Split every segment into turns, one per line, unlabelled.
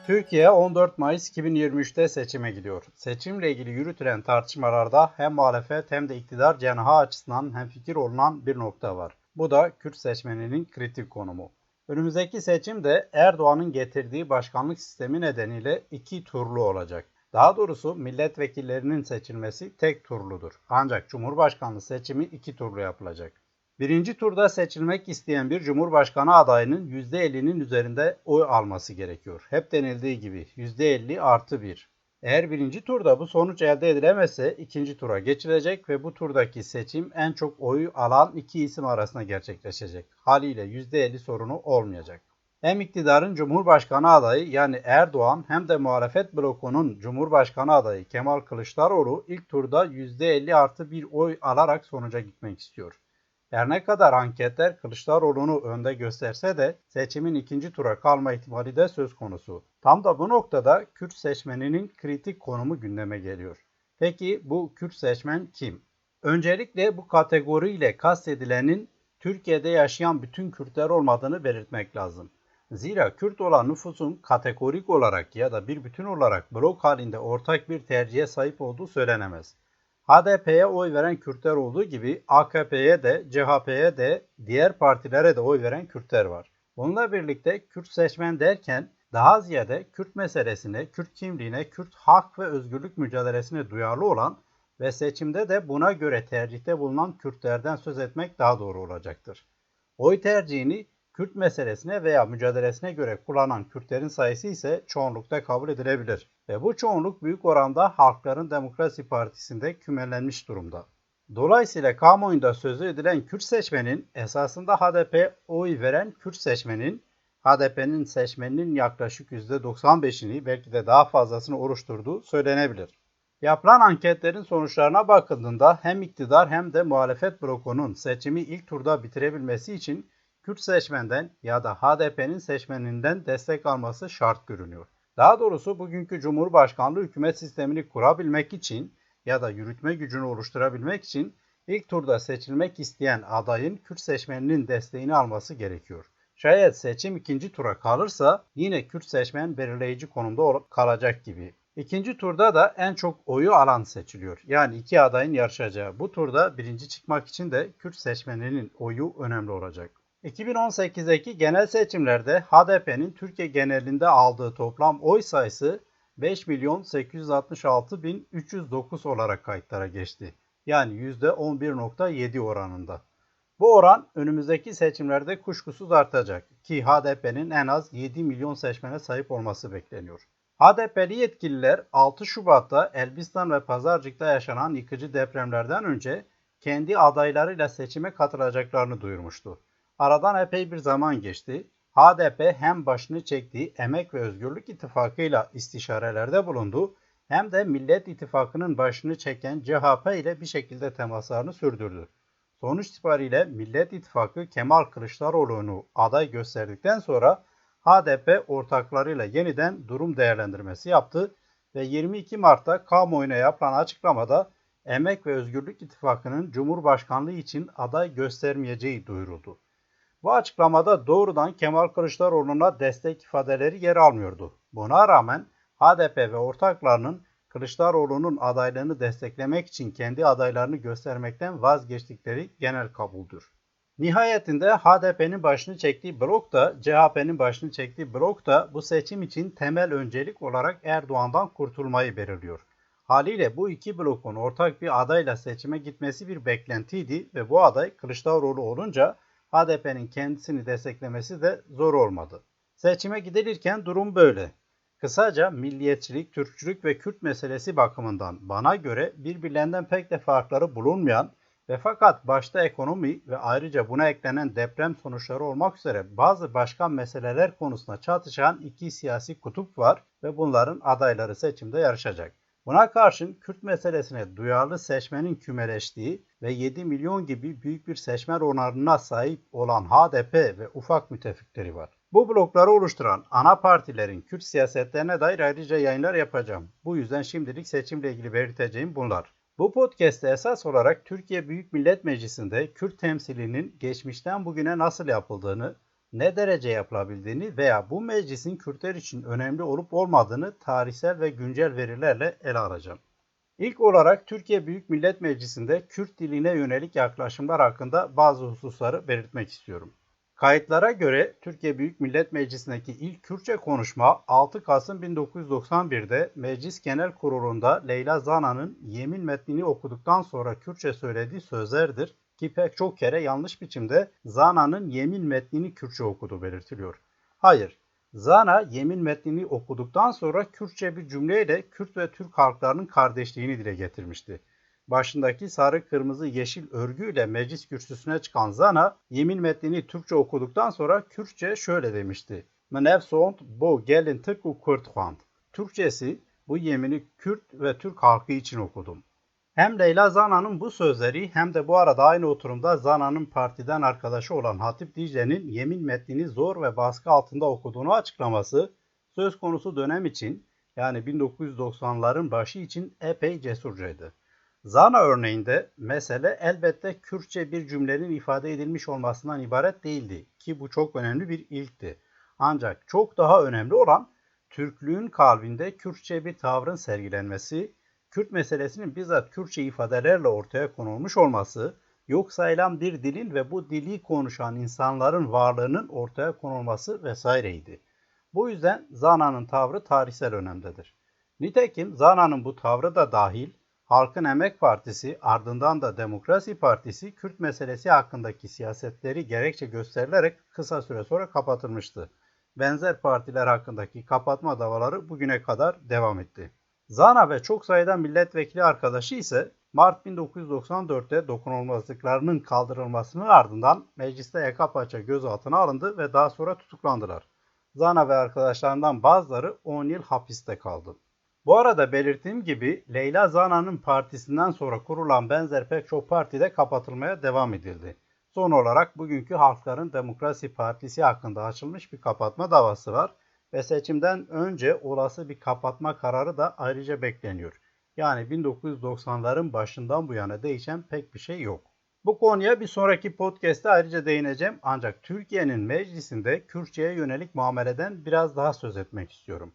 Türkiye 14 Mayıs 2023'te seçime gidiyor. Seçimle ilgili yürütülen tartışmalarda hem muhalefet hem de iktidar cenahı açısından hemfikir olunan bir nokta var. Bu da Kürt seçmeninin kritik konumu. Önümüzdeki seçimde Erdoğan'ın getirdiği başkanlık sistemi nedeniyle iki turlu olacak. Daha doğrusu milletvekillerinin seçilmesi tek turludur. Ancak Cumhurbaşkanlığı seçimi iki turlu yapılacak. Birinci turda seçilmek isteyen bir cumhurbaşkanı adayının %50'nin üzerinde oy alması gerekiyor. Hep denildiği gibi %50 artı 1. Eğer birinci turda bu sonuç elde edilemezse ikinci tura geçilecek ve bu turdaki seçim en çok oyu alan iki isim arasında gerçekleşecek. Haliyle %50 sorunu olmayacak. Hem iktidarın Cumhurbaşkanı adayı yani Erdoğan hem de muhalefet blokunun Cumhurbaşkanı adayı Kemal Kılıçdaroğlu ilk turda %50 artı 1 oy alarak sonuca gitmek istiyor. Her ne kadar anketler Kılıçdaroğlu'nu önde gösterse de seçimin ikinci tura kalma ihtimali de söz konusu. Tam da bu noktada Kürt seçmeninin kritik konumu gündeme geliyor. Peki bu Kürt seçmen kim? Öncelikle bu kategoriyle kastedilenin Türkiye'de yaşayan bütün Kürtler olmadığını belirtmek lazım. Zira Kürt olan nüfusun kategorik olarak ya da bir bütün olarak blok halinde ortak bir tercihe sahip olduğu söylenemez. HDP'ye oy veren Kürtler olduğu gibi AKP'ye de, CHP'ye de, diğer partilere de oy veren Kürtler var. Bununla birlikte Kürt seçmen derken daha ziyade Kürt meselesine, Kürt kimliğine, Kürt hak ve özgürlük mücadelesine duyarlı olan ve seçimde de buna göre tercihte bulunan Kürtlerden söz etmek daha doğru olacaktır. Oy tercihini Kürt meselesine veya mücadelesine göre kullanan Kürtlerin sayısı ise çoğunlukta kabul edilebilir. Ve bu çoğunluk büyük oranda Halkların Demokrasi Partisi'nde kümelenmiş durumda. Dolayısıyla kamuoyunda sözü edilen Kürt seçmenin esasında HDP oy veren Kürt seçmenin HDP'nin seçmeninin yaklaşık %95'ini belki de daha fazlasını oluşturduğu söylenebilir. Yapılan anketlerin sonuçlarına bakıldığında hem iktidar hem de muhalefet blokunun seçimi ilk turda bitirebilmesi için Kürt seçmenden ya da HDP'nin seçmeninden destek alması şart görünüyor. Daha doğrusu bugünkü Cumhurbaşkanlığı hükümet sistemini kurabilmek için ya da yürütme gücünü oluşturabilmek için ilk turda seçilmek isteyen adayın Kürt seçmeninin desteğini alması gerekiyor. Şayet seçim ikinci tura kalırsa yine Kürt seçmen belirleyici konumda kalacak gibi. İkinci turda da en çok oyu alan seçiliyor. Yani iki adayın yarışacağı bu turda birinci çıkmak için de Kürt seçmeninin oyu önemli olacak. 2018'deki genel seçimlerde HDP'nin Türkiye genelinde aldığı toplam oy sayısı 5.866.309 olarak kayıtlara geçti. Yani %11.7 oranında. Bu oran önümüzdeki seçimlerde kuşkusuz artacak ki HDP'nin en az 7 milyon seçmene sahip olması bekleniyor. HDP'li yetkililer 6 Şubat'ta Elbistan ve Pazarcık'ta yaşanan yıkıcı depremlerden önce kendi adaylarıyla seçime katılacaklarını duyurmuştu. Aradan epey bir zaman geçti. HDP hem başını çektiği Emek ve Özgürlük İttifakı'yla istişarelerde bulundu hem de Millet İttifakı'nın başını çeken CHP ile bir şekilde temaslarını sürdürdü. Sonuç itibariyle Millet İttifakı Kemal Kılıçdaroğlu'nu aday gösterdikten sonra HDP ortaklarıyla yeniden durum değerlendirmesi yaptı ve 22 Mart'ta kamuoyuna yapılan açıklamada Emek ve Özgürlük İttifakı'nın Cumhurbaşkanlığı için aday göstermeyeceği duyuruldu. Bu açıklamada doğrudan Kemal Kılıçdaroğlu'na destek ifadeleri yer almıyordu. Buna rağmen HDP ve ortaklarının Kılıçdaroğlu'nun adaylığını desteklemek için kendi adaylarını göstermekten vazgeçtikleri genel kabuldür. Nihayetinde HDP'nin başını çektiği blok da CHP'nin başını çektiği blok da bu seçim için temel öncelik olarak Erdoğan'dan kurtulmayı belirliyor. Haliyle bu iki blokun ortak bir adayla seçime gitmesi bir beklentiydi ve bu aday Kılıçdaroğlu olunca HDP'nin kendisini desteklemesi de zor olmadı. Seçime gidilirken durum böyle. Kısaca milliyetçilik, Türkçülük ve Kürt meselesi bakımından bana göre birbirlerinden pek de farkları bulunmayan ve fakat başta ekonomi ve ayrıca buna eklenen deprem sonuçları olmak üzere bazı başka meseleler konusunda çatışan iki siyasi kutup var ve bunların adayları seçimde yarışacak. Buna karşın Kürt meselesine duyarlı seçmenin kümeleştiği ve 7 milyon gibi büyük bir seçmen oranına sahip olan HDP ve ufak müttefikleri var. Bu blokları oluşturan ana partilerin Kürt siyasetlerine dair ayrıca yayınlar yapacağım. Bu yüzden şimdilik seçimle ilgili belirteceğim bunlar. Bu podcast'te esas olarak Türkiye Büyük Millet Meclisi'nde Kürt temsilinin geçmişten bugüne nasıl yapıldığını, ne derece yapılabildiğini veya bu meclisin Kürtler için önemli olup olmadığını tarihsel ve güncel verilerle ele alacağım. İlk olarak Türkiye Büyük Millet Meclisi'nde Kürt diline yönelik yaklaşımlar hakkında bazı hususları belirtmek istiyorum. Kayıtlara göre Türkiye Büyük Millet Meclisi'ndeki ilk Kürtçe konuşma 6 Kasım 1991'de Meclis Genel Kurulu'nda Leyla Zana'nın yemin metnini okuduktan sonra Kürtçe söylediği sözlerdir ki pek çok kere yanlış biçimde Zana'nın yemin metnini Kürtçe okuduğu belirtiliyor. Hayır, Zana yemin metnini okuduktan sonra Kürtçe bir cümleyle Kürt ve Türk halklarının kardeşliğini dile getirmişti. Başındaki sarı, kırmızı, yeşil örgüyle meclis kürsüsüne çıkan Zana, yemin metnini Türkçe okuduktan sonra Kürtçe şöyle demişti. Menevsont bo gelin tıkku Kürtxand. Türkçesi, bu yemini Kürt ve Türk halkı için okudum. Hem Leyla Zana'nın bu sözleri hem de bu arada aynı oturumda Zana'nın partiden arkadaşı olan Hatip Dicle'nin yemin metnini zor ve baskı altında okuduğunu açıklaması söz konusu dönem için yani 1990'ların başı için epey cesurcaydı. Zana örneğinde mesele elbette Kürtçe bir cümlenin ifade edilmiş olmasından ibaret değildi ki bu çok önemli bir ilkti. Ancak çok daha önemli olan Türklüğün kalbinde Kürtçe bir tavrın sergilenmesi, Kürt meselesinin bizzat Kürtçe ifadelerle ortaya konulmuş olması, yok sayılan bir dilin ve bu dili konuşan insanların varlığının ortaya konulması vesaireydi. Bu yüzden Zana'nın tavrı tarihsel önemdedir. Nitekim Zana'nın bu tavrı da dahil, Halkın Emek Partisi ardından da Demokrasi Partisi Kürt meselesi hakkındaki siyasetleri gerekçe gösterilerek kısa süre sonra kapatılmıştı. Benzer partiler hakkındaki kapatma davaları bugüne kadar devam etti. Zana ve çok sayıda milletvekili arkadaşı ise Mart 1994'te dokunulmazlıklarının kaldırılmasının ardından mecliste yaka paça gözaltına alındı ve daha sonra tutuklandılar. Zana ve arkadaşlarından bazıları 10 yıl hapiste kaldı. Bu arada belirttiğim gibi Leyla Zana'nın partisinden sonra kurulan benzer pek çok parti de kapatılmaya devam edildi. Son olarak bugünkü Halkların Demokrasi Partisi hakkında açılmış bir kapatma davası var ve seçimden önce olası bir kapatma kararı da ayrıca bekleniyor. Yani 1990'ların başından bu yana değişen pek bir şey yok. Bu konuya bir sonraki podcast'te ayrıca değineceğim ancak Türkiye'nin meclisinde Kürtçe'ye yönelik muameleden biraz daha söz etmek istiyorum.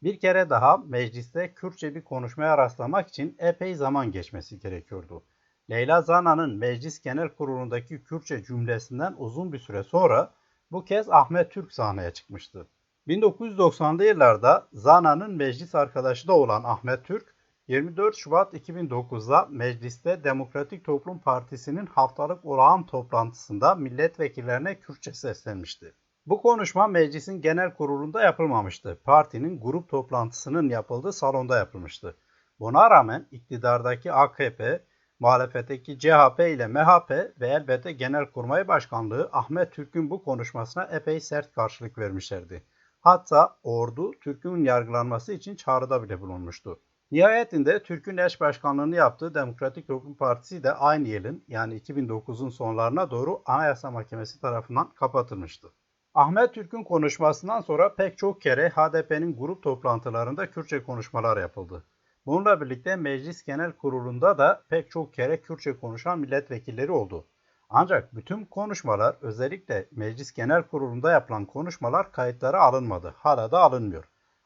Bir kere daha mecliste Kürtçe bir konuşmaya rastlamak için epey zaman geçmesi gerekiyordu. Leyla Zana'nın Meclis Genel Kurulu'ndaki Kürtçe cümlesinden uzun bir süre sonra bu kez Ahmet Türk sahneye çıkmıştı. 1990'lı yıllarda Zana'nın meclis arkadaşı da olan Ahmet Türk, 24 Şubat 2009'da mecliste Demokratik Toplum Partisi'nin haftalık olağan toplantısında milletvekillerine Kürtçe seslenmişti. Bu konuşma meclisin genel kurulunda yapılmamıştı. Partinin grup toplantısının yapıldığı salonda yapılmıştı. Buna rağmen iktidardaki AKP, muhalefetteki CHP ile MHP ve elbette Genelkurmay Başkanlığı Ahmet Türk'ün bu konuşmasına epey sert karşılık vermişlerdi. Hatta ordu Türk'ün yargılanması için çağrıda bile bulunmuştu. Nihayetinde Türk'ün eş başkanlığını yaptığı Demokratik Toplum Partisi de aynı yılın yani 2009'un sonlarına doğru Anayasa Mahkemesi tarafından kapatılmıştı. Ahmet Türk'ün konuşmasından sonra pek çok kere HDP'nin grup toplantılarında Kürtçe konuşmalar yapıldı. Bununla birlikte Meclis Genel Kurulu'nda da pek çok kere Kürtçe konuşan milletvekilleri oldu. Ancak bütün konuşmalar özellikle Meclis Genel Kurulu'nda yapılan konuşmalar kayıtlara alınmadı. Hala da alınmıyor.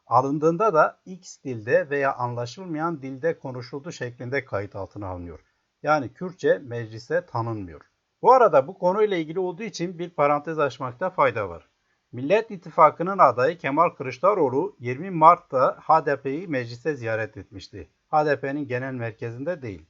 Alındığında da X dilde veya anlaşılmayan dilde konuşulduğu şeklinde kayıt altına alınıyor. Yani Kürtçe mecliste tanınmıyor. Bu arada bu konuyla ilgili olduğu için bir parantez açmakta fayda var. Millet İttifakı'nın adayı Kemal Kılıçdaroğlu 20 Mart'ta HDP'yi mecliste ziyaret etmişti. HDP'nin genel merkezinde değil.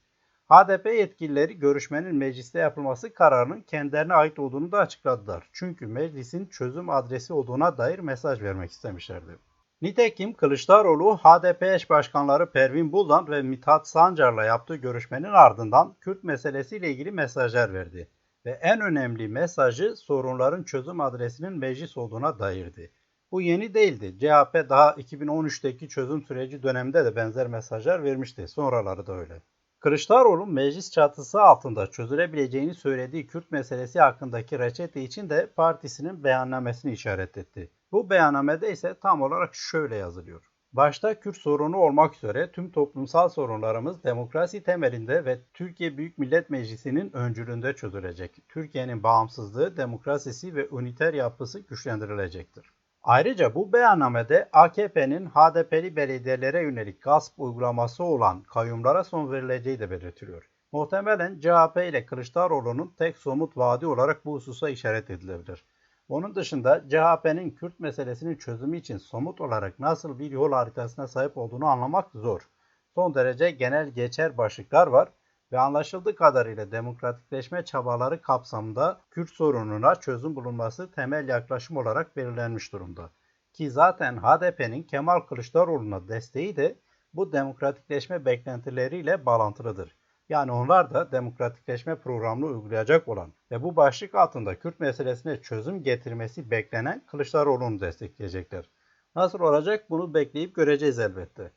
HDP yetkilileri görüşmenin mecliste yapılması kararının kendilerine ait olduğunu da açıkladılar. Çünkü meclisin çözüm adresi olduğuna dair mesaj vermek istemişlerdi. Nitekim Kılıçdaroğlu HDP eş başkanları Pervin Buldan ve Mithat Sancar'la yaptığı görüşmenin ardından Kürt meselesiyle ilgili mesajlar verdi. Ve en önemli mesajı sorunların çözüm adresinin meclis olduğuna dairdi. Bu yeni değildi. CHP daha 2013'teki çözüm süreci döneminde de benzer mesajlar vermişti. Sonraları da öyle. Kılıçdaroğlu meclis çatısı altında çözülebileceğini söylediği Kürt meselesi hakkındaki reçete için de partisinin beyannamesini işaret etti. Bu beyannamede ise tam olarak şöyle yazılıyor. Başta Kürt sorunu olmak üzere tüm toplumsal sorunlarımız demokrasi temelinde ve Türkiye Büyük Millet Meclisi'nin öncülüğünde çözülecek. Türkiye'nin bağımsızlığı, demokrasisi ve üniter yapısı güçlendirilecektir. Ayrıca bu beyannamede AKP'nin HDP'li belediyelere yönelik gasp uygulaması olan kayyumlara son verileceği de belirtiliyor. Muhtemelen CHP ile Kılıçdaroğlu'nun tek somut vaadi olarak bu hususa işaret edilebilir. Onun dışında CHP'nin Kürt meselesinin çözümü için somut olarak nasıl bir yol haritasına sahip olduğunu anlamak zor. Son derece genel geçer başlıklar var ve anlaşıldığı kadarıyla demokratikleşme çabaları kapsamında Kürt sorununa çözüm bulunması temel yaklaşım olarak belirlenmiş durumda. Ki zaten HDP'nin Kemal Kılıçdaroğlu'na desteği de bu demokratikleşme beklentileriyle bağlantılıdır. Yani onlar da demokratikleşme programını uygulayacak olan ve bu başlık altında Kürt meselesine çözüm getirmesi beklenen Kılıçdaroğlu'nu destekleyecekler. Nasıl olacak bunu bekleyip göreceğiz elbette.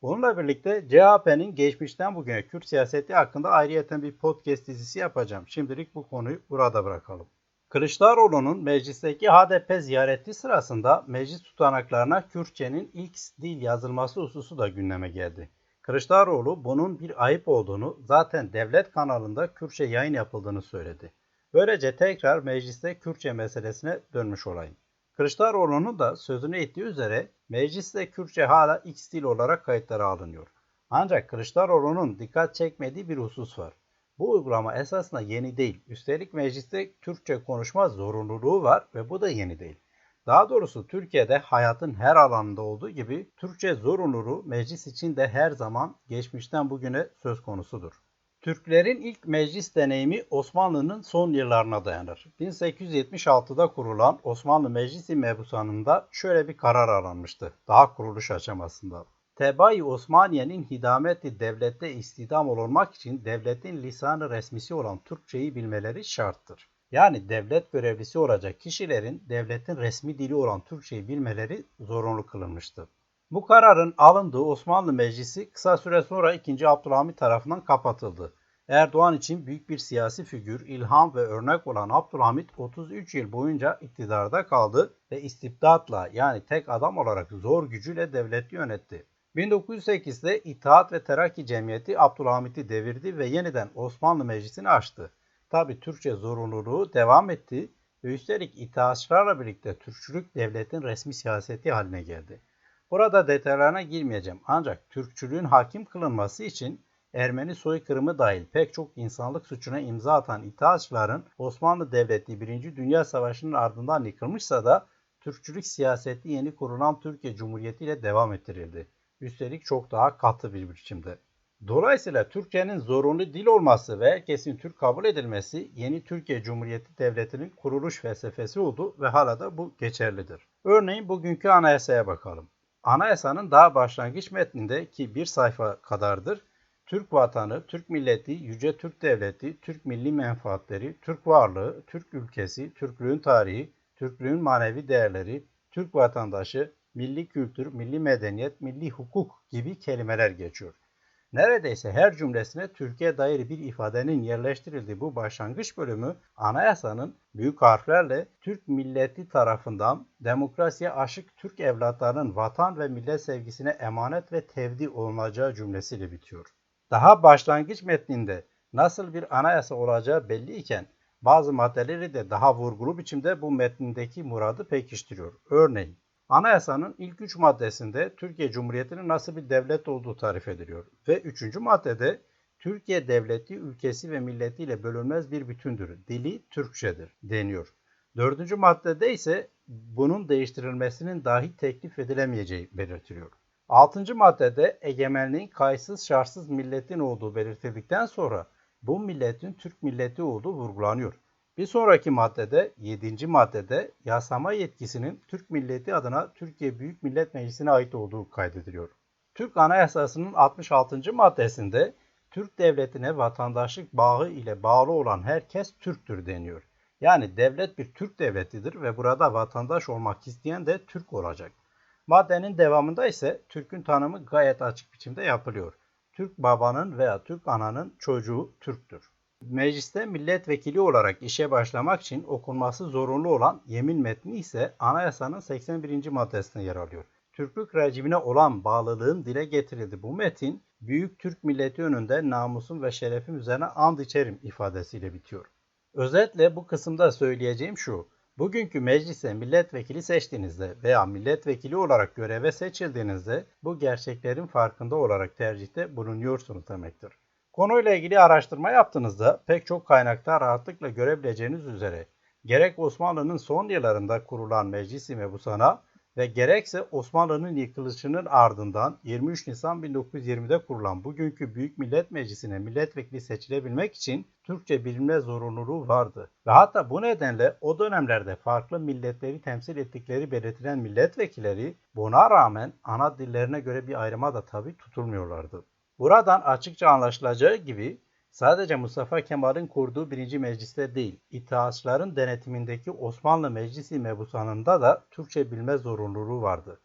Bununla birlikte CHP'nin geçmişten bugüne Kürt siyaseti hakkında ayrıyeten bir podcast dizisi yapacağım. Şimdilik bu konuyu burada bırakalım. Kılıçdaroğlu'nun meclisteki HDP ziyareti sırasında meclis tutanaklarına Kürtçenin ilk dil yazılması hususu da gündeme geldi. Kılıçdaroğlu bunun bir ayıp olduğunu, zaten devlet kanalında Kürtçe yayın yapıldığını söyledi. Böylece tekrar mecliste Kürtçe meselesine dönmüş olayım. Kılıçdaroğlu'nun da sözünü ettiği üzere mecliste Kürtçe hala X dil olarak kayıtlara alınıyor. Ancak Kılıçdaroğlu'nun dikkat çekmediği bir husus var. Bu uygulama esasında yeni değil. Üstelik mecliste Türkçe konuşma zorunluluğu var ve bu da yeni değil. Daha doğrusu Türkiye'de hayatın her alanında olduğu gibi Türkçe zorunluluğu meclis için de her zaman geçmişten bugüne söz konusudur. Türklerin ilk meclis deneyimi Osmanlı'nın son yıllarına dayanır. 1876'da kurulan Osmanlı Meclisi Mebusanı'nda şöyle bir karar alınmıştı. Daha kuruluş aşamasında. Tebai Osmaniye'nin hidameti devlette istidam olunmak için devletin lisanı resmisi olan Türkçeyi bilmeleri şarttır. Yani devlet görevlisi olacak kişilerin devletin resmi dili olan Türkçeyi bilmeleri zorunlu kılınmıştı. Bu kararın alındığı Osmanlı Meclisi kısa süre sonra 2. Abdülhamit tarafından kapatıldı. Erdoğan için büyük bir siyasi figür, ilham ve örnek olan Abdülhamit 33 yıl boyunca iktidarda kaldı ve istibdatla yani tek adam olarak zor gücüyle devleti yönetti. 1908'de İttihat ve Terakki Cemiyeti Abdülhamit'i devirdi ve yeniden Osmanlı Meclisi'ni açtı. Tabi Türkçe zorunluluğu devam etti ve üstelik İttihatçılarla birlikte Türkçülük devletin resmi siyaseti haline geldi. Burada detaylarına girmeyeceğim ancak Türkçülüğün hakim kılınması için Ermeni soykırımı dahil pek çok insanlık suçuna imza atan İttihatçıların Osmanlı Devleti 1. Dünya Savaşı'nın ardından yıkılmışsa da Türkçülük siyaseti yeni kurulan Türkiye Cumhuriyeti ile devam ettirildi. Üstelik çok daha katı bir biçimde. Dolayısıyla Türkçenin zorunlu dil olması ve herkesin Türk kabul edilmesi yeni Türkiye Cumhuriyeti Devleti'nin kuruluş felsefesi oldu ve hala da bu geçerlidir. Örneğin bugünkü anayasaya bakalım. Anayasanın daha başlangıç metninde ki bir sayfa kadardır, Türk vatanı, Türk milleti, yüce Türk devleti, Türk milli menfaatleri, Türk varlığı, Türk ülkesi, Türklüğün tarihi, Türklüğün manevi değerleri, Türk vatandaşı, milli kültür, milli medeniyet, milli hukuk gibi kelimeler geçiyor. Neredeyse her cümlesine Türkiye dair bir ifadenin yerleştirildiği bu başlangıç bölümü anayasanın büyük harflerle Türk milleti tarafından demokrasiye aşık Türk evlatlarının vatan ve millet sevgisine emanet ve tevdi olunacağı cümlesiyle bitiyor. Daha başlangıç metninde nasıl bir anayasa olacağı belliyken bazı maddeleri de daha vurgulu biçimde bu metnindeki muradı pekiştiriyor. Örneğin anayasanın ilk 3 maddesinde Türkiye Cumhuriyeti'nin nasıl bir devlet olduğu tarif ediliyor. Ve 3. maddede Türkiye devleti ülkesi ve milletiyle bölünmez bir bütündür. Dili Türkçedir deniyor. 4. maddede ise bunun değiştirilmesinin dahi teklif edilemeyeceği belirtiliyor. 6. maddede egemenliğin kayıtsız şartsız milletin olduğu belirtildikten sonra bu milletin Türk milleti olduğu vurgulanıyor. Bir sonraki maddede 7. maddede yasama yetkisinin Türk milleti adına Türkiye Büyük Millet Meclisi'ne ait olduğu kaydediliyor. Türk Anayasası'nın 66. maddesinde Türk devletine vatandaşlık bağı ile bağlı olan herkes Türktür deniyor. Yani devlet bir Türk devletidir ve burada vatandaş olmak isteyen de Türk olacak. Maddenin devamında ise Türk'ün tanımı gayet açık biçimde yapılıyor. Türk babanın veya Türk ananın çocuğu Türktür. Mecliste milletvekili olarak işe başlamak için okunması zorunlu olan yemin metni ise anayasanın 81. maddesinde yer alıyor. Türklük rejimine olan bağlılığım dile getirildi. Bu metin, büyük Türk milleti önünde namusum ve şerefim üzerine and içerim ifadesiyle bitiyor. Özetle bu kısımda söyleyeceğim şu: bugünkü meclise milletvekili seçtiğinizde veya milletvekili olarak göreve seçildiğinizde bu gerçeklerin farkında olarak tercihte bulunuyorsunuz demektir. Konuyla ilgili araştırma yaptığınızda pek çok kaynakta rahatlıkla görebileceğiniz üzere gerek Osmanlı'nın son yıllarında kurulan Meclis-i Mebusan'a ve gerekse Osmanlı'nın yıkılışının ardından 23 Nisan 1920'de kurulan bugünkü Büyük Millet Meclisi'ne milletvekili seçilebilmek için Türkçe bilme zorunluluğu vardı. Ve hatta bu nedenle o dönemlerde farklı milletleri temsil ettikleri belirtilen milletvekilleri buna rağmen ana dillerine göre bir ayrıma da tabi tutulmuyorlardı. Buradan açıkça anlaşılacağı gibi sadece Mustafa Kemal'in kurduğu 1. Meclis'te değil, İttihatçıların denetimindeki Osmanlı Meclis-i Mebusan'ında da Türkçe bilme zorunluluğu vardı.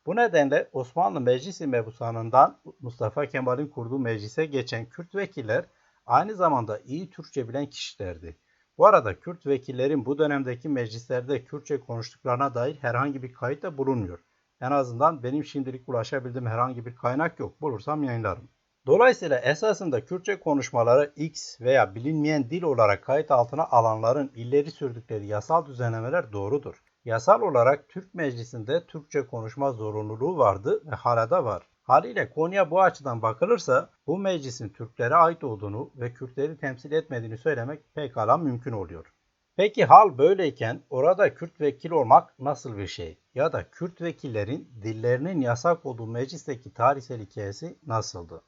Bu nedenle Osmanlı Meclis-i Mebusan'ından Mustafa Kemal'in kurduğu meclise geçen Kürt vekiller aynı zamanda iyi Türkçe bilen kişilerdi. Bu arada Kürt vekillerin bu dönemdeki meclislerde Kürtçe konuştuklarına dair herhangi bir kayıt da bulunmuyor. En azından benim şimdilik ulaşabildiğim herhangi bir kaynak yok. Bulursam yayınlarım. Dolayısıyla esasında Kürtçe konuşmaları X veya bilinmeyen dil olarak kayıt altına alanların ileri sürdükleri yasal düzenlemeler doğrudur. Yasal olarak Türk Meclisi'nde Türkçe konuşma zorunluluğu vardı ve hala da var. Haliyle konuya bu açıdan bakılırsa bu meclisin Türklere ait olduğunu ve Kürtleri temsil etmediğini söylemek pekala mümkün oluyor. Peki hal böyleyken orada Kürt vekil olmak nasıl bir şey? Ya da Kürt vekillerin dillerinin yasak olduğu meclisteki tarihsel hikayesi nasıldı?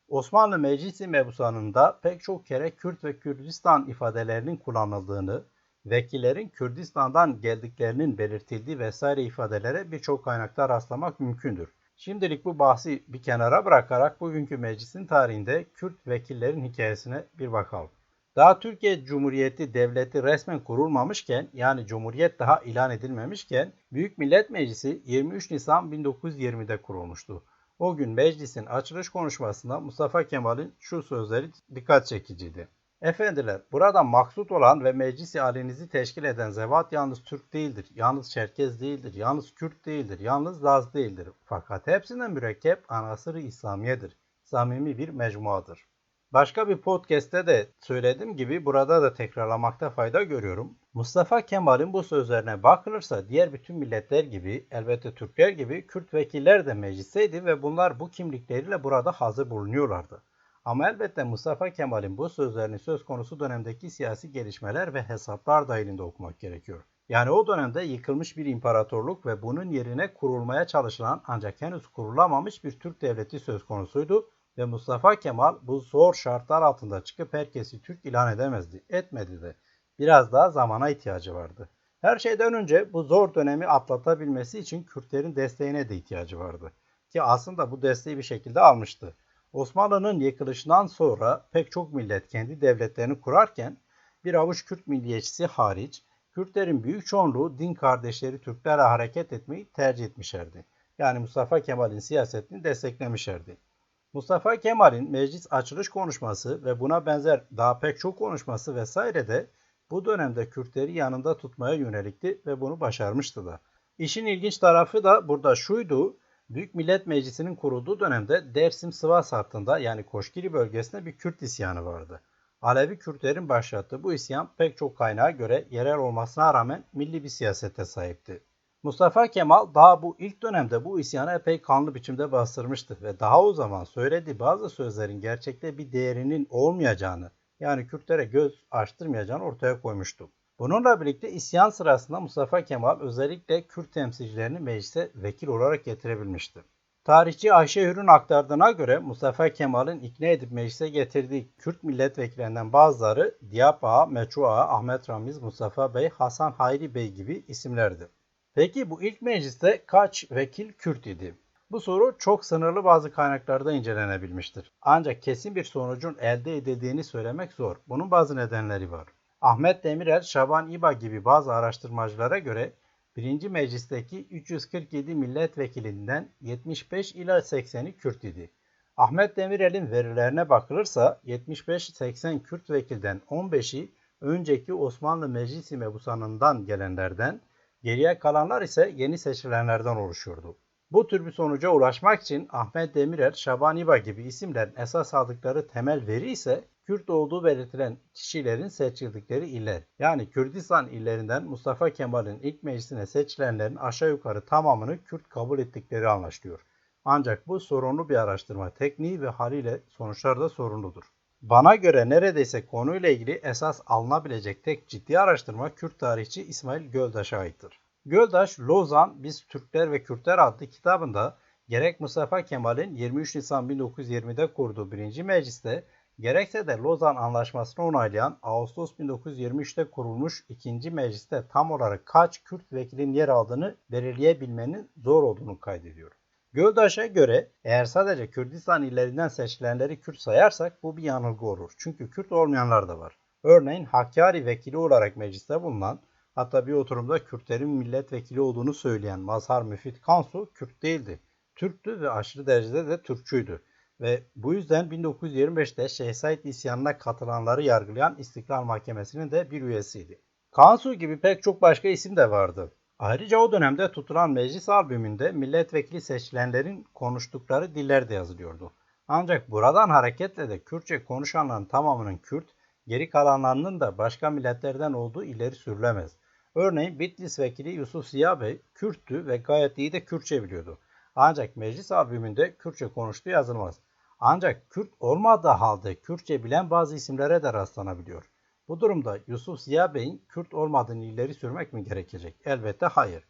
Osmanlı Meclis-i Mebusan'ında pek çok kere Kürt ve Kürdistan ifadelerinin kullanıldığını, vekillerin Kürdistan'dan geldiklerinin belirtildiği vesaire ifadelere birçok kaynakta rastlamak mümkündür. Şimdilik bu bahsi bir kenara bırakarak bugünkü meclisin tarihinde Kürt vekillerin hikayesine bir bakalım. Daha Türkiye Cumhuriyeti Devleti resmen kurulmamışken, yani Cumhuriyet daha ilan edilmemişken Büyük Millet Meclisi 23 Nisan 1920'de kurulmuştu. O gün meclisin açılış konuşmasında Mustafa Kemal'in şu sözleri dikkat çekiciydi. Efendiler, burada maksut olan ve meclisi alinizi teşkil eden zevat yalnız Türk değildir, yalnız Çerkez değildir, yalnız Kürt değildir, yalnız Laz değildir. Fakat hepsinden mürekkep anasır-ı İslamiye'dir. Samimi bir mecmuadır. Başka bir podcast'te de söylediğim gibi burada da tekrarlamakta fayda görüyorum. Mustafa Kemal'in bu sözlerine bakılırsa diğer bütün milletler gibi, elbette Türkler gibi Kürt vekiller de meclisteydi ve bunlar bu kimlikleriyle burada hazır bulunuyorlardı. Ama elbette Mustafa Kemal'in bu sözlerini söz konusu dönemdeki siyasi gelişmeler ve hesaplar dahilinde okumak gerekiyor. Yani o dönemde yıkılmış bir imparatorluk ve bunun yerine kurulmaya çalışılan ancak henüz kurulamamış bir Türk devleti söz konusuydu. Ve Mustafa Kemal bu zor şartlar altında çıkıp herkesi Türk ilan edemezdi, etmedi de. Biraz daha zamana ihtiyacı vardı. Her şeyden önce bu zor dönemi atlatabilmesi için Kürtlerin desteğine de ihtiyacı vardı. Ki aslında bu desteği bir şekilde almıştı. Osmanlı'nın yıkılışından sonra pek çok millet kendi devletlerini kurarken bir avuç Kürt milliyetçisi hariç Kürtlerin büyük çoğunluğu din kardeşleri Türklerle hareket etmeyi tercih etmişlerdi. Yani Mustafa Kemal'in siyasetini desteklemişlerdi. Mustafa Kemal'in meclis açılış konuşması ve buna benzer daha pek çok konuşması vesaire de bu dönemde Kürtleri yanında tutmaya yönelikti ve bunu başarmıştı da. İşin ilginç tarafı da burada şuydu: Büyük Millet Meclisi'nin kurulduğu dönemde Dersim-Sivas hattında yani Koşkili bölgesinde bir Kürt isyanı vardı. Alevi Kürtlerin başlattığı bu isyan pek çok kaynağa göre yerel olmasına rağmen milli bir siyasete sahipti. Mustafa Kemal daha bu ilk dönemde bu isyanı epey kanlı biçimde bastırmıştı ve daha o zaman söylediği bazı sözlerin gerçekte bir değerinin olmayacağını, yani Kürtlere göz açtırmayacağını ortaya koymuştu. Bununla birlikte isyan sırasında Mustafa Kemal özellikle Kürt temsilcilerini meclise vekil olarak getirebilmişti. Tarihçi Ayşe Hür'ün aktardığına göre Mustafa Kemal'in ikna edip meclise getirdiği Kürt milletvekillerinden bazıları Diyap Ağa, Meçhu Ağa, Ahmet Ramiz, Mustafa Bey, Hasan Hayri Bey gibi isimlerdi. Peki bu ilk mecliste kaç vekil Kürt idi? Bu soru çok sınırlı bazı kaynaklarda incelenebilmiştir. Ancak kesin bir sonucun elde edildiğini söylemek zor. Bunun bazı nedenleri var. Ahmet Demirel, Şaban İba gibi bazı araştırmacılara göre 1. Meclisteki 347 milletvekilinden 75 ila 80'i Kürt idi. Ahmet Demirel'in verilerine bakılırsa 75-80 Kürt vekilden 15'i önceki Osmanlı Meclis-i Mebusan'ından gelenlerden, geriye kalanlar ise yeni seçilenlerden oluşuyordu. Bu tür bir sonuca ulaşmak için Ahmet Demirel, Şaban İba gibi isimlerin esas aldıkları temel veri ise Kürt olduğu belirtilen kişilerin seçildikleri iller. Yani Kürdistan illerinden Mustafa Kemal'in ilk meclisine seçilenlerin aşağı yukarı tamamını Kürt kabul ettikleri anlaşılıyor. Ancak bu sorunlu bir araştırma tekniği ve haliyle sonuçlar da sorunludur. Bana göre neredeyse konuyla ilgili esas alınabilecek tek ciddi araştırma Kürt tarihçi İsmail Göldaş'a aittir. Göldaş, Lozan, Biz Türkler ve Kürtler adlı kitabında gerek Mustafa Kemal'in 23 Nisan 1920'de kurduğu 1. Meclis'te gerekse de Lozan Anlaşması'nı onaylayan Ağustos 1923'te kurulmuş 2. Meclis'te tam olarak kaç Kürt vekilin yer aldığını belirleyebilmenin zor olduğunu kaydediyor. Göldaş'a göre eğer sadece Kürdistan illerinden seçilenleri Kürt sayarsak bu bir yanılgı olur. Çünkü Kürt olmayanlar da var. Örneğin Hakkari vekili olarak mecliste bulunan, hatta bir oturumda Kürtlerin milletvekili olduğunu söyleyen Mazhar Müfit Kansu Kürt değildi. Türktü ve aşırı derecede de Türkçüydü. Ve bu yüzden 1925'te Şeyh Said isyanına katılanları yargılayan İstiklal Mahkemesi'nin de bir üyesiydi. Kansu gibi pek çok başka isim de vardı. Ayrıca o dönemde tutulan meclis albümünde milletvekili seçilenlerin konuştukları diller de yazılıyordu. Ancak buradan hareketle de Kürtçe konuşanların tamamının Kürt, geri kalanlarının da başka milletlerden olduğu ileri sürülemez. Örneğin Bitlis vekili Yusuf Ziya Bey Kürttü ve gayet iyi de Kürtçe biliyordu. Ancak meclis albümünde Kürtçe konuştuğu yazılmaz. Ancak Kürt olmadığı halde Kürtçe bilen bazı isimlere de rastlanabiliyor. Bu durumda Yusuf Ziya Bey'in Kürt olmadığını ileri sürmek mi gerekecek? Elbette hayır.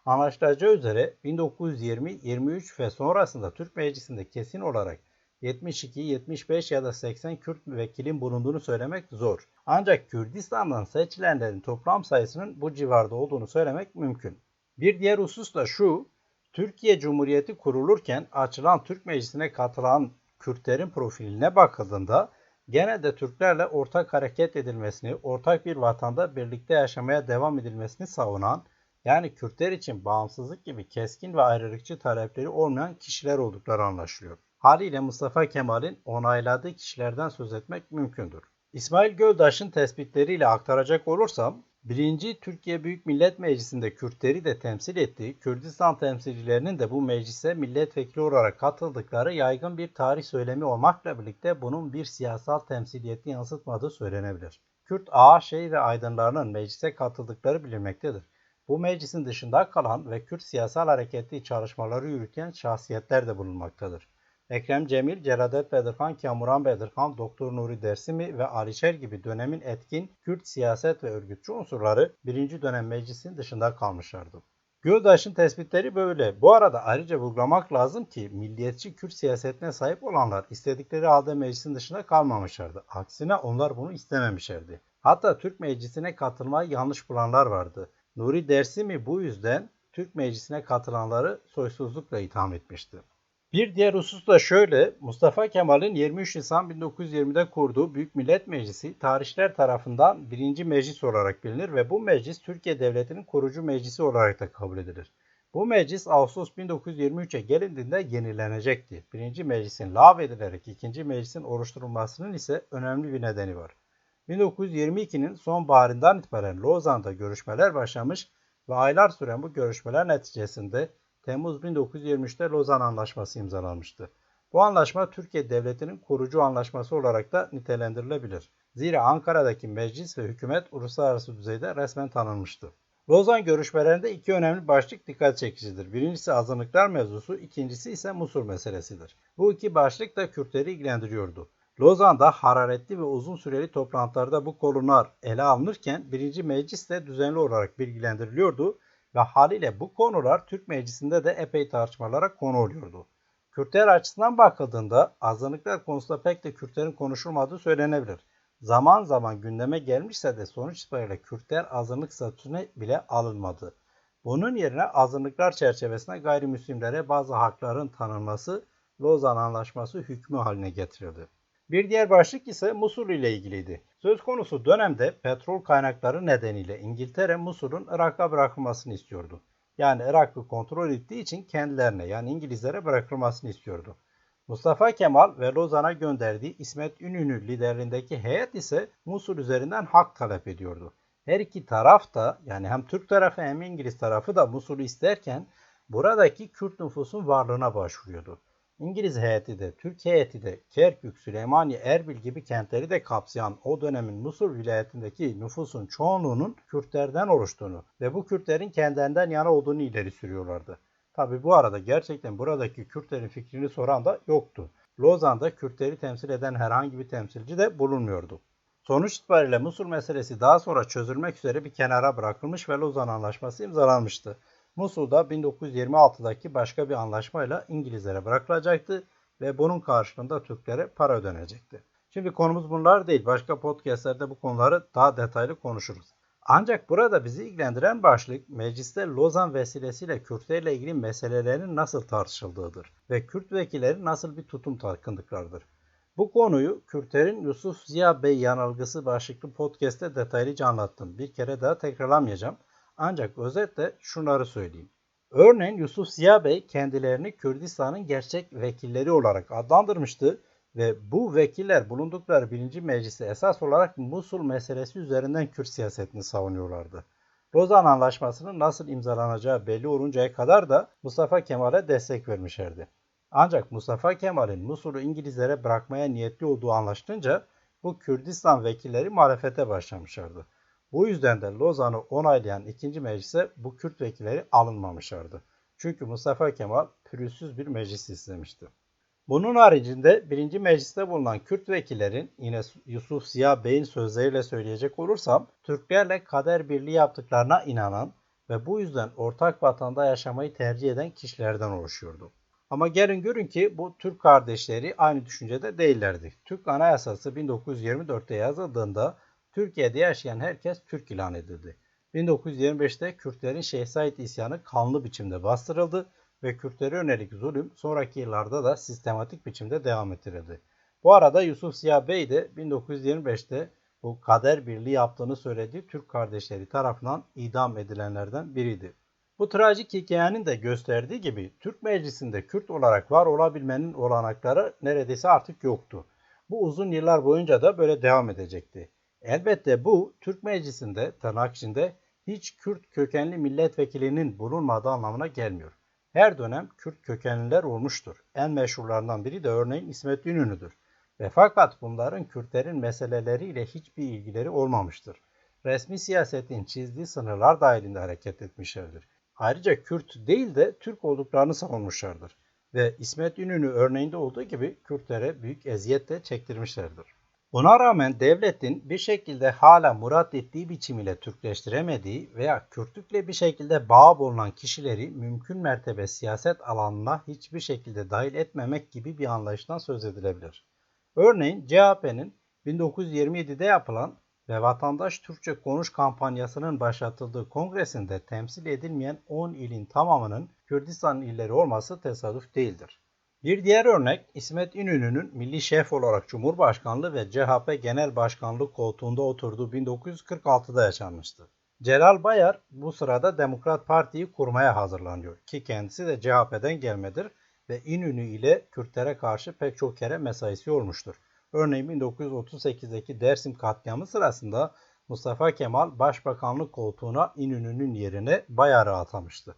Anlaşılacağı üzere 1920, 23 ve sonrasında Türk Meclisi'nde kesin olarak 72, 75 ya da 80 Kürt vekilin bulunduğunu söylemek zor. Ancak Kürdistan'dan seçilenlerin toplam sayısının bu civarda olduğunu söylemek mümkün. Bir diğer husus da şu, Türkiye Cumhuriyeti kurulurken açılan Türk Meclisi'ne katılan Kürtlerin profiline bakıldığında genelde Türklerle ortak hareket edilmesini, ortak bir vatanda birlikte yaşamaya devam edilmesini savunan, yani Kürtler için bağımsızlık gibi keskin ve ayrılıkçı talepleri olmayan kişiler oldukları anlaşılıyor. Haliyle Mustafa Kemal'in onayladığı kişilerden söz etmek mümkündür. İsmail Göldaş'ın tespitleriyle aktaracak olursam, 1. Türkiye Büyük Millet Meclisi'nde Kürtleri de temsil ettiği, Kürdistan temsilcilerinin de bu meclise milletvekili olarak katıldıkları yaygın bir tarih söylemi olmakla birlikte bunun bir siyasal temsiliyeti yansıtmadığı söylenebilir. Kürt ağa, şehir ve aydınlarının meclise katıldıkları bilinmektedir. Bu meclisin dışında kalan ve Kürt siyasal hareketli çalışmaları yürüten şahsiyetler de bulunmaktadır. Ekrem Cemil, Celadet Bedirhan, Kamuran Bedirhan, Doktor Nuri Dersimi ve Alişer gibi dönemin etkin Kürt siyaset ve örgütçü unsurları 1. dönem meclisin dışında kalmışlardı. Göldaş'ın tespitleri böyle. Bu arada ayrıca vurgulamak lazım ki milliyetçi Kürt siyasetine sahip olanlar istedikleri halde meclisin dışında kalmamışlardı. Aksine onlar bunu istememişlerdi. Hatta Türk meclisine katılmayı yanlış bulanlar vardı. Nuri Dersimi bu yüzden Türk meclisine katılanları soysuzlukla itham etmişti. Bir diğer husus da şöyle, Mustafa Kemal'in 23 Nisan 1920'de kurduğu Büyük Millet Meclisi tarihçiler tarafından 1. Meclis olarak bilinir ve bu meclis Türkiye Devleti'nin kurucu meclisi olarak da kabul edilir. Bu meclis Ağustos 1923'e gelindiğinde yenilenecekti. 1. Meclisin lağvedilerek 2. Meclisin oluşturulmasının ise önemli bir nedeni var. 1922'nin sonbaharından itibaren Lozan'da görüşmeler başlamış ve aylar süren bu görüşmeler neticesinde Temmuz 1923'te Lozan Anlaşması imzalanmıştı. Bu anlaşma Türkiye Devleti'nin kurucu anlaşması olarak da nitelendirilebilir. Zira Ankara'daki meclis ve hükümet uluslararası düzeyde resmen tanınmıştı. Lozan görüşmelerinde iki önemli başlık dikkat çekicidir. Birincisi azınlıklar mevzusu, ikincisi ise Musul meselesidir. Bu iki başlık da Kürtleri ilgilendiriyordu. Lozan'da hararetli ve uzun süreli toplantılarda bu konular ele alınırken 1. Meclis de düzenli olarak bilgilendiriliyordu ve haliyle bu konular Türk Meclisi'nde de epey tartışmalara konu oluyordu. Kürtler açısından bakıldığında azınlıklar konusunda pek de Kürtlerin konuşulmadığı söylenebilir. Zaman zaman gündeme gelmişse de sonuç itibariyle Kürtler azınlık statüsüne bile alınmadı. Bunun yerine azınlıklar çerçevesinde gayrimüslimlere bazı hakların tanınması Lozan Anlaşması hükmü haline getirildi. Bir diğer başlık ise Musul ile ilgiliydi. Söz konusu dönemde petrol kaynakları nedeniyle İngiltere Musul'un Irak'a bırakılmasını istiyordu. Yani Irak'ı kontrol ettiği için kendilerine yani İngilizlere bırakılmasını istiyordu. Mustafa Kemal ve Lozan'a gönderdiği İsmet İnönü liderliğindeki heyet ise Musul üzerinden hak talep ediyordu. Her iki taraf da yani hem Türk tarafı hem İngiliz tarafı da Musul'u isterken buradaki Kürt nüfusun varlığına başvuruyordu. İngiliz heyeti de, Türk heyeti de Kerkük, Süleymaniye, Erbil gibi kentleri de kapsayan o dönemin Musul vilayetindeki nüfusun çoğunluğunun Kürtlerden oluştuğunu ve bu Kürtlerin kendilerinden yana olduğunu ileri sürüyorlardı. Tabi bu arada gerçekten buradaki Kürtlerin fikrini soran da yoktu. Lozan'da Kürtleri temsil eden herhangi bir temsilci de bulunmuyordu. Sonuç itibariyle Musul meselesi daha sonra çözülmek üzere bir kenara bırakılmış ve Lozan Anlaşması imzalanmıştı. Musul'da 1926'daki başka bir anlaşmayla İngilizlere bırakılacaktı ve bunun karşılığında Türklere para ödenecekti. Şimdi konumuz bunlar değil. Başka podcastlerde bu konuları daha detaylı konuşuruz. Ancak burada bizi ilgilendiren başlık mecliste Lozan vesilesiyle Kürtlerle ilgili meselelerin nasıl tartışıldığıdır ve Kürt vekilleri nasıl bir tutum takındıklarıdır. Bu konuyu Kürtlerin Yusuf Ziya Bey yanılgısı başlıklı podcast'te detaylıca anlattım. Bir kere daha tekrarlamayacağım. Ancak özetle şunları söyleyeyim. Örneğin Yusuf Ziya Bey kendilerini Kürdistan'ın gerçek vekilleri olarak adlandırmıştı ve bu vekiller bulundukları 1. Mecliste esas olarak Musul meselesi üzerinden Kürt siyasetini savunuyorlardı. Lozan Anlaşması'nın nasıl imzalanacağı belli oluncaya kadar da Mustafa Kemal'e destek vermişlerdi. Ancak Mustafa Kemal'in Musul'u İngilizlere bırakmaya niyetli olduğu anlaşılınca bu Kürdistan vekilleri muhalefete başlamışlardı. Bu yüzden de Lozan'ı onaylayan 2. meclise bu Kürt vekilleri alınmamışlardı. Çünkü Mustafa Kemal pürüzsüz bir meclis istemişti. Bunun haricinde 1. mecliste bulunan Kürt vekillerin yine Yusuf Ziya Bey'in sözleriyle söyleyecek olursam Türklerle kader birliği yaptıklarına inanan ve bu yüzden ortak vatanda yaşamayı tercih eden kişilerden oluşuyordu. Ama gelin görün ki bu Türk kardeşleri aynı düşüncede değillerdi. Türk Anayasası 1924'te yazıldığında Türkiye'de yaşayan herkes Türk ilan edildi. 1925'te Kürtlerin Şeyh Said isyanı kanlı biçimde bastırıldı ve Kürtlere yönelik zulüm sonraki yıllarda da sistematik biçimde devam ettirildi. Bu arada Yusuf Ziya Bey de 1925'te bu kader birliği yaptığını söylediği Türk kardeşleri tarafından idam edilenlerden biriydi. Bu trajik hikayenin de gösterdiği gibi Türk Meclisi'nde Kürt olarak var olabilmenin olanakları neredeyse artık yoktu. Bu uzun yıllar boyunca da böyle devam edecekti. Elbette bu Türk Meclisi'nde tırnak içinde hiç Kürt kökenli milletvekilinin bulunmadığı anlamına gelmiyor. Her dönem Kürt kökenliler olmuştur. En meşhurlarından biri de örneğin İsmet İnönü'dür. Ve fakat bunların Kürtlerin meseleleriyle hiçbir ilgileri olmamıştır. Resmi siyasetin çizdiği sınırlar dahilinde hareket etmişlerdir. Ayrıca Kürt değil de Türk olduklarını savunmuşlardır. Ve İsmet İnönü örneğinde olduğu gibi Kürtlere büyük eziyet de çektirmişlerdir. Buna rağmen devletin bir şekilde hala murat ettiği biçimiyle Türkleştiremediği veya Kürtlükle bir şekilde bağ bulunan kişileri mümkün mertebe siyaset alanına hiçbir şekilde dahil etmemek gibi bir anlayıştan söz edilebilir. Örneğin CHP'nin 1927'de yapılan ve Vatandaş Türkçe Konuş kampanyasının başlatıldığı kongresinde temsil edilmeyen 10 ilin tamamının Kürdistan illeri olması tesadüf değildir. Bir diğer örnek İsmet İnönü'nün milli şef olarak Cumhurbaşkanlığı ve CHP Genel Başkanlığı koltuğunda oturduğu 1946'da yaşanmıştı. Celal Bayar bu sırada Demokrat Parti'yi kurmaya hazırlanıyor ki kendisi de CHP'den gelmedir ve İnönü ile Kürtlere karşı pek çok kere mesaisi olmuştur. Örneğin 1938'deki Dersim katliamı sırasında Mustafa Kemal Başbakanlık koltuğuna İnönü'nün yerine Bayar'ı atamıştı.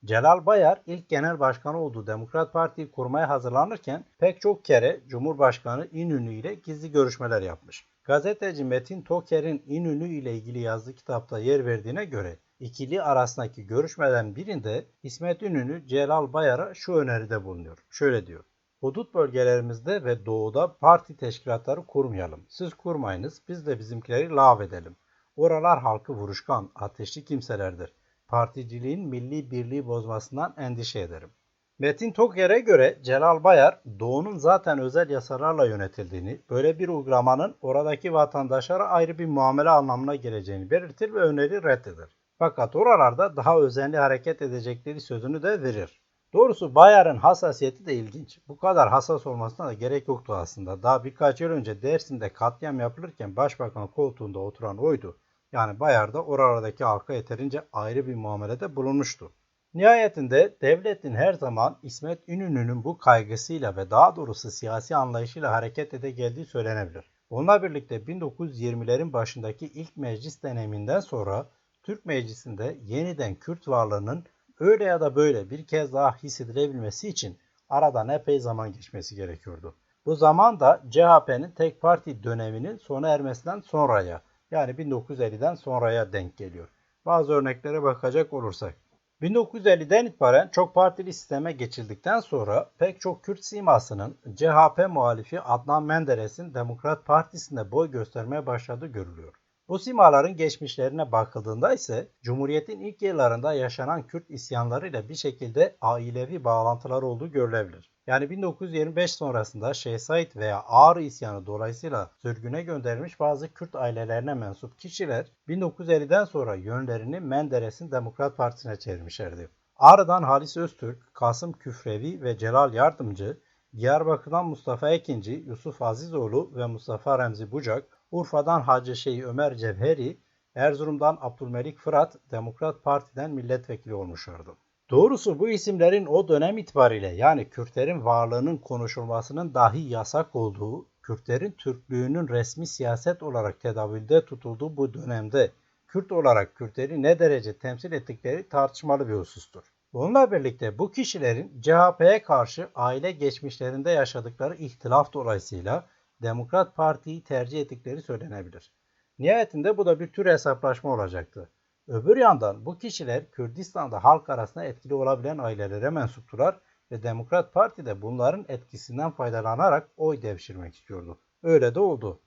Celal Bayar ilk genel başkanı olduğu Demokrat Parti'yi kurmaya hazırlanırken pek çok kere Cumhurbaşkanı İnönü ile gizli görüşmeler yapmış. Gazeteci Metin Toker'in İnönü ile ilgili yazdığı kitapta yer verdiğine göre ikili arasındaki görüşmeden birinde İsmet İnönü Celal Bayar'a şu öneride bulunuyor. Şöyle diyor. Hudut bölgelerimizde ve doğuda parti teşkilatları kurmayalım. Siz kurmayınız, biz de bizimkileri lağvedelim. Oralar halkı vuruşkan, ateşli kimselerdir. Particiliğin milli birliği bozmasından endişe ederim. Metin Toker'e göre Celal Bayar, Doğu'nun zaten özel yasalarla yönetildiğini, böyle bir uygulamanın oradaki vatandaşlara ayrı bir muamele anlamına geleceğini belirtir ve öneri reddeder. Fakat oralarda daha özenli hareket edecekleri sözünü de verir. Doğrusu Bayar'ın hassasiyeti de ilginç. Bu kadar hassas olmasına da gerek yoktu aslında. Daha birkaç yıl önce Dersim'de katliam yapılırken başbakan koltuğunda oturan oydu. Yani Bayar da oralardaki halka yeterince ayrı bir muamelede bulunmuştu. Nihayetinde devletin her zaman İsmet İnönü'nün bu kaygısıyla ve daha doğrusu siyasi anlayışıyla hareket ede geldiği söylenebilir. Bununla birlikte 1920'lerin başındaki ilk meclis döneminden sonra Türk Meclisi'nde yeniden Kürt varlığının öyle ya da böyle bir kez daha hissedilebilmesi için aradan epey zaman geçmesi gerekiyordu. Bu zaman da CHP'nin tek parti döneminin sona ermesinden sonraya, yani 1950'den sonraya denk geliyor. Bazı örneklere bakacak olursak. 1950'den itibaren çok partili sisteme geçildikten sonra pek çok Kürt simasının CHP muhalifi Adnan Menderes'in Demokrat Partisi'nde boy göstermeye başladığı görülüyor. Bu simaların geçmişlerine bakıldığında ise Cumhuriyet'in ilk yıllarında yaşanan Kürt isyanlarıyla bir şekilde ailevi bağlantılar olduğu görülebilir. Yani 1925 sonrasında Şeyh Said veya Ağrı isyanı dolayısıyla sürgüne gönderilmiş bazı Kürt ailelerine mensup kişiler 1950'den sonra yönlerini Menderes'in Demokrat Partisi'ne çevirmişlerdi. Ağrı'dan Halis Öztürk, Kasım Küfrevi ve Celal Yardımcı, Diyarbakır'dan Mustafa Ekinci, Yusuf Azizoğlu ve Mustafa Remzi Bucak, Urfa'dan Hacı Şeyh Ömer Cevheri, Erzurum'dan Abdülmelik Fırat Demokrat Parti'den milletvekili olmuşlardı. Doğrusu bu isimlerin o dönem itibariyle yani Kürtlerin varlığının konuşulmasının dahi yasak olduğu, Kürtlerin Türklüğünün resmi siyaset olarak tedavülde tutulduğu bu dönemde Kürt olarak Kürtleri ne derece temsil ettikleri tartışmalı bir husustur. Bununla birlikte bu kişilerin CHP'ye karşı aile geçmişlerinde yaşadıkları ihtilaf dolayısıyla Demokrat Parti'yi tercih ettikleri söylenebilir. Nihayetinde bu da bir tür hesaplaşma olacaktı. Öbür yandan bu kişiler Kürdistan'da halk arasında etkili olabilen ailelere mensuptular ve Demokrat Parti de bunların etkisinden faydalanarak oy devşirmek istiyordu. Öyle de oldu.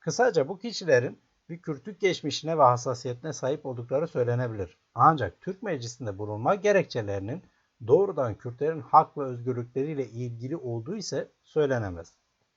Kısaca bu kişilerin bir Kürtlük geçmişine ve hassasiyetine sahip oldukları söylenebilir. Ancak Türk Meclisi'nde bulunma gerekçelerinin doğrudan Kürtlerin hak ve özgürlükleriyle ilgili olduğu ise söylenemez.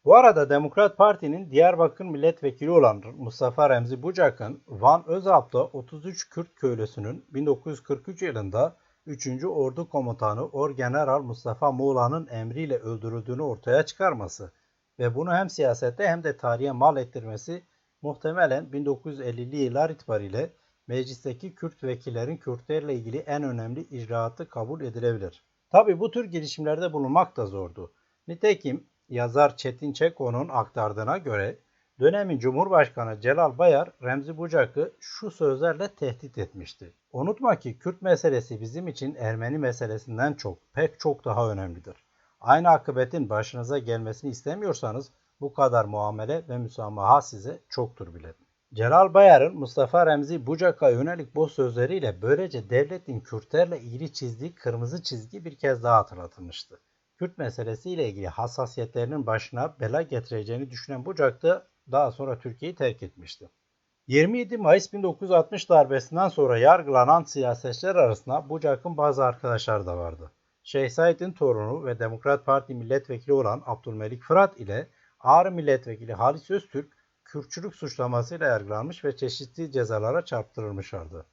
Bu arada Demokrat Parti'nin Diyarbakır milletvekili olan Mustafa Remzi Bucak'ın Van Özalp'ta 33 Kürt köylüsünün 1943 yılında 3. Ordu Komutanı Orgeneral Mustafa Muğla'nın emriyle öldürüldüğünü ortaya çıkarması ve bunu hem siyasette hem de tarihe mal ettirmesi muhtemelen 1950'li yıllar itibariyle meclisteki Kürt vekillerin Kürtlerle ilgili en önemli icraatı kabul edilebilir. Tabi bu tür girişimlerde bulunmak da zordu. Nitekim yazar Çetin Çeko'nun aktardığına göre dönemin Cumhurbaşkanı Celal Bayar Remzi Bucak'ı şu sözlerle tehdit etmişti. Unutma ki Kürt meselesi bizim için Ermeni meselesinden pek çok daha önemlidir. Aynı akıbetin başınıza gelmesini istemiyorsanız bu kadar muamele ve müsamaha size çoktur bile. Celal Bayar'ın Mustafa Remzi Bucak'a yönelik bu sözleriyle böylece devletin Kürtlerle ilgili çizdiği kırmızı çizgi bir kez daha hatırlatılmıştı. Kürt meselesiyle ilgili hassasiyetlerinin başına bela getireceğini düşünen Bucak da daha sonra Türkiye'yi terk etmişti. 27 Mayıs 1960 darbesinden sonra yargılanan siyasetçiler arasında Bucak'ın bazı arkadaşları da vardı. Şeyh Said'in torunu ve Demokrat Parti milletvekili olan Abdülmelik Fırat ile Ağrı milletvekili Halis Öztürk Kürtçülük suçlamasıyla yargılanmış ve çeşitli cezalara çarptırılmışlardı.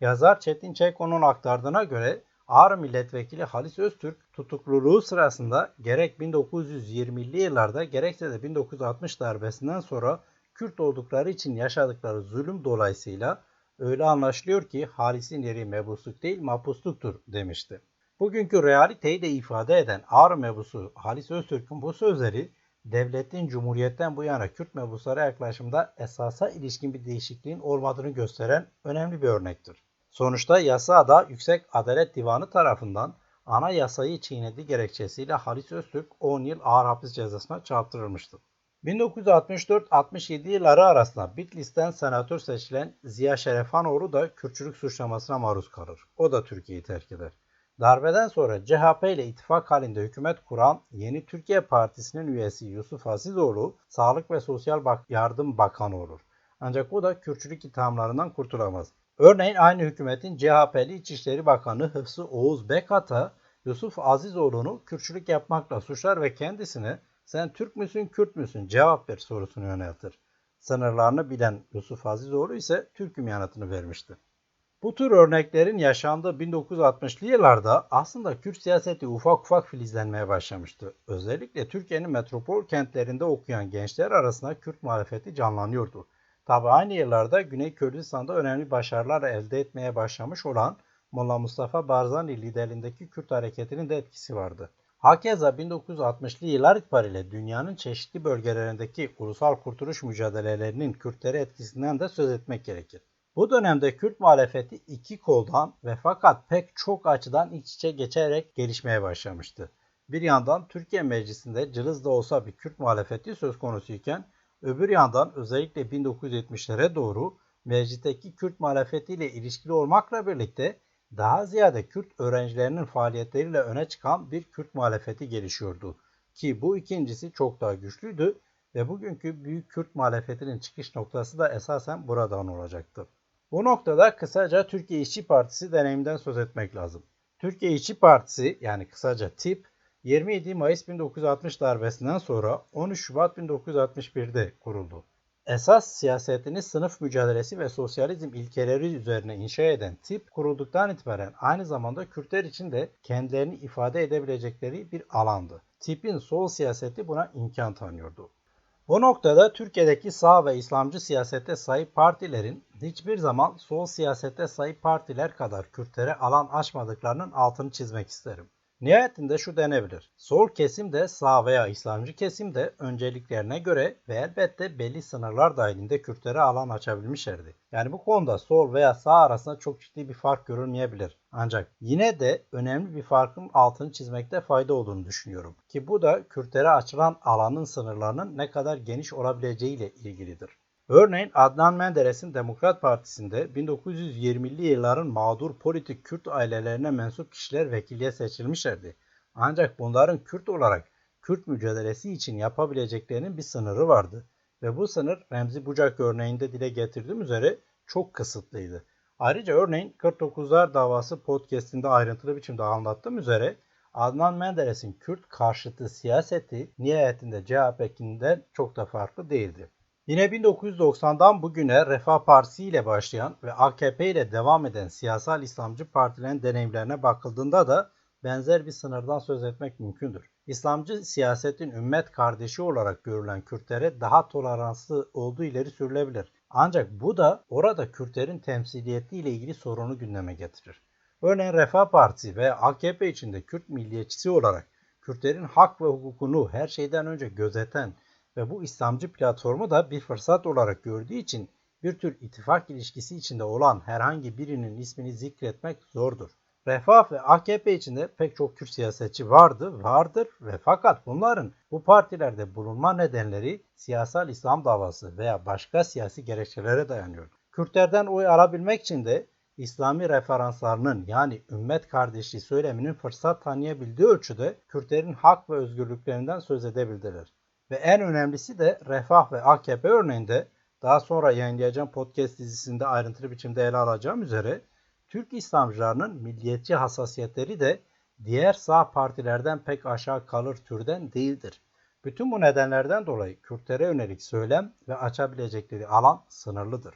Yazar Çetin Çeko'nun aktardığına göre Ağrı milletvekili Halis Öztürk tutukluluğu sırasında gerek 1920'li yıllarda gerekse de 1960 darbesinden sonra Kürt oldukları için yaşadıkları zulüm dolayısıyla öyle anlaşılıyor ki Halis'in yeri mebusluk değil mahpusluktur demişti. Bugünkü realiteyi de ifade eden Ağrı mebusu Halis Öztürk'ün bu sözleri devletin Cumhuriyet'ten bu yana Kürt mebuslara yaklaşımda esasa ilişkin bir değişikliğin olmadığını gösteren önemli bir örnektir. Sonuçta yasada Yüksek Adalet Divanı tarafından anayasayı çiğnediği gerekçesiyle Halis Öztürk 10 yıl ağır hapis cezasına çarptırılmıştı. 1964-67 yılları arasında Bitlis'ten senatör seçilen Ziya Şerefanoğlu da Kürtçülük suçlamasına maruz kalır. O da Türkiye'yi terk eder. Darbeden sonra CHP ile ittifak halinde hükümet kuran Yeni Türkiye Partisi'nin üyesi Yusuf Azizoğlu Sağlık ve Sosyal Yardım Bakanı olur. Ancak o da Kürtçülük ithamlarından kurtulamaz. Örneğin aynı hükümetin CHP'li İçişleri Bakanı Hıfzı Oğuz Bekat'a Yusuf Azizoğlu'nu Kürtçülük yapmakla suçlar ve kendisine "Sen Türk müsün, Kürt müsün? Cevap ver" sorusunu yöneltir. Sınırlarını bilen Yusuf Azizoğlu ise Türk'üm yanıtını vermişti. Bu tür örneklerin yaşandığı 1960'lı yıllarda aslında Kürt siyaseti ufak ufak filizlenmeye başlamıştı. Özellikle Türkiye'nin metropol kentlerinde okuyan gençler arasında Kürt muhalefeti canlanıyordu. Tabi aynı yıllarda Güney Kürdistan'da önemli başarılar elde etmeye başlamış olan Molla Mustafa Barzani liderliğindeki Kürt hareketinin de etkisi vardı. Hakeza 1960'lı yıllar itibariyle dünyanın çeşitli bölgelerindeki ulusal kurtuluş mücadelelerinin Kürtlere etkisinden de söz etmek gerekir. Bu dönemde Kürt muhalefeti iki koldan ve fakat pek çok açıdan iç içe geçerek gelişmeye başlamıştı. Bir yandan Türkiye Meclisi'nde cılız da olsa bir Kürt muhalefeti söz konusuyken, öbür yandan özellikle 1970'lere doğru meclisteki Kürt muhalefetiyle ilişkili olmakla birlikte daha ziyade Kürt öğrencilerinin faaliyetleriyle öne çıkan bir Kürt muhalefeti gelişiyordu. Ki bu ikincisi çok daha güçlüydü ve bugünkü büyük Kürt muhalefetinin çıkış noktası da esasen buradan olacaktı. Bu noktada kısaca Türkiye İşçi Partisi deneyiminden söz etmek lazım. Türkiye İşçi Partisi yani kısaca TİP 27 Mayıs 1960 darbesinden sonra 13 Şubat 1961'de kuruldu. Esas siyasetini sınıf mücadelesi ve sosyalizm ilkeleri üzerine inşa eden TİP kurulduktan itibaren aynı zamanda Kürtler için de kendilerini ifade edebilecekleri bir alandı. TİP'in sol siyaseti buna imkan tanıyordu. Bu noktada Türkiye'deki sağ ve İslamcı siyasete sahip partilerin hiçbir zaman sol siyasete sahip partiler kadar Kürtlere alan açmadıklarının altını çizmek isterim. Nihayetinde şu denebilir. Sol kesim de sağ veya İslamcı kesim de önceliklerine göre ve elbette belli sınırlar dahilinde Kürtlere alan açabilmişlerdi. Yani bu konuda sol veya sağ arasında çok ciddi bir fark görülmeyebilir. Ancak yine de önemli bir farkın altını çizmekte fayda olduğunu düşünüyorum. Ki bu da Kürtlere açılan alanın sınırlarının ne kadar geniş olabileceğiyle ilgilidir. Örneğin Adnan Menderes'in Demokrat Partisi'nde 1920'li yılların mağdur politik Kürt ailelerine mensup kişiler vekilliğe seçilmişlerdi. Ancak bunların Kürt olarak Kürt mücadelesi için yapabileceklerinin bir sınırı vardı. Ve bu sınır Remzi Bucak örneğinde dile getirdiğim üzere çok kısıtlıydı. Ayrıca örneğin 49'lar davası podcast'inde ayrıntılı biçimde anlattığım üzere Adnan Menderes'in Kürt karşıtı siyaseti nihayetinde CHP'kinden çok da farklı değildi. Yine 1990'dan bugüne Refah Partisi ile başlayan ve AKP ile devam eden siyasal İslamcı partilerin deneyimlerine bakıldığında da benzer bir sınırdan söz etmek mümkündür. İslamcı siyasetin ümmet kardeşi olarak görülen Kürtlere daha toleranslı olduğu ileri sürülebilir. Ancak bu da orada Kürtlerin temsiliyeti ile ilgili sorunu gündeme getirir. Örneğin Refah Partisi ve AKP içinde Kürt milliyetçisi olarak Kürtlerin hak ve hukukunu her şeyden önce gözeten ve bu İslamcı platformu da bir fırsat olarak gördüğü için bir tür ittifak ilişkisi içinde olan herhangi birinin ismini zikretmek zordur. Refah ve AKP içinde pek çok Kürt siyasetçi vardır ve fakat bunların bu partilerde bulunma nedenleri siyasal İslam davası veya başka siyasi gerekçelere dayanıyor. Kürtlerden oy alabilmek için de İslami referanslarının yani ümmet kardeşliği söyleminin fırsat tanıyabildiği ölçüde Kürtlerin hak ve özgürlüklerinden söz edebildiler. Ve en önemlisi de Refah ve AKP örneğinde daha sonra yayınlayacağım podcast dizisinde ayrıntılı biçimde ele alacağım üzere Türk İslamcılarının milliyetçi hassasiyetleri de diğer sağ partilerden pek aşağı kalır türden değildir. Bütün bu nedenlerden dolayı Kürtlere yönelik söylem ve açabilecekleri alan sınırlıdır.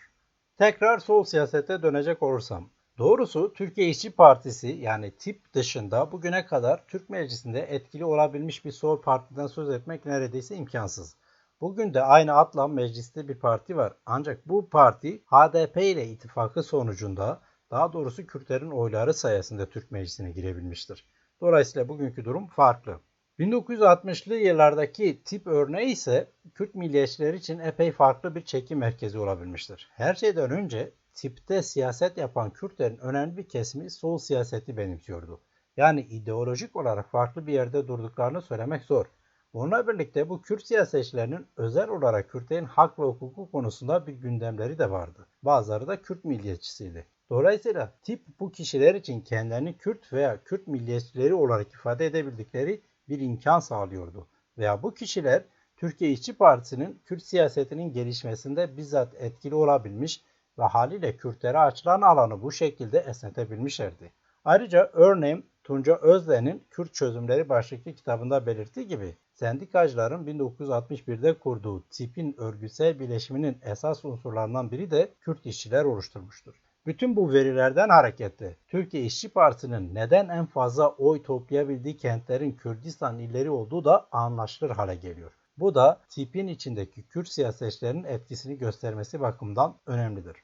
Tekrar sol siyasete dönecek olursam, doğrusu Türkiye İşçi Partisi yani TİP dışında bugüne kadar Türk Meclisi'nde etkili olabilmiş bir sol partiden söz etmek neredeyse imkansız. Bugün de aynı adla mecliste bir parti var. Ancak bu parti HDP ile ittifakı sonucunda daha doğrusu Kürtlerin oyları sayesinde Türk Meclisi'ne girebilmiştir. Dolayısıyla bugünkü durum farklı. 1960'lı yıllardaki tip örneği ise Kürt milliyetçileri için epey farklı bir çekim merkezi olabilmiştir. Her şeyden önce tipte siyaset yapan Kürtlerin önemli bir kesimi sol siyaseti benimsiyordu. Yani ideolojik olarak farklı bir yerde durduklarını söylemek zor. Bununla birlikte bu Kürt siyasetçilerinin özel olarak Kürtlerin hak ve hukuku konusunda bir gündemleri de vardı. Bazıları da Kürt milliyetçisiydi. Dolayısıyla tip bu kişiler için kendilerini Kürt veya Kürt milliyetçileri olarak ifade edebildikleri bir imkan sağlıyordu. Veya bu kişiler Türkiye İşçi Partisi'nin Kürt siyasetinin gelişmesinde bizzat etkili olabilmiş ve haliyle Kürtlere açılan alanı bu şekilde esnetebilmişlerdi. Ayrıca örneğin Tunca Özden'in Kürt Çözümleri başlıklı kitabında belirttiği gibi sendikacıların 1961'de kurduğu TİP'in örgütsel birleşiminin esas unsurlarından biri de Kürt işçiler oluşturmuştur. Bütün bu verilerden hareketle Türkiye İşçi Partisi'nin neden en fazla oy toplayabildiği kentlerin Kürdistan illeri olduğu da anlaşılır hale geliyor. Bu da TİP'in içindeki Kürt siyasetçilerin etkisini göstermesi bakımından önemlidir.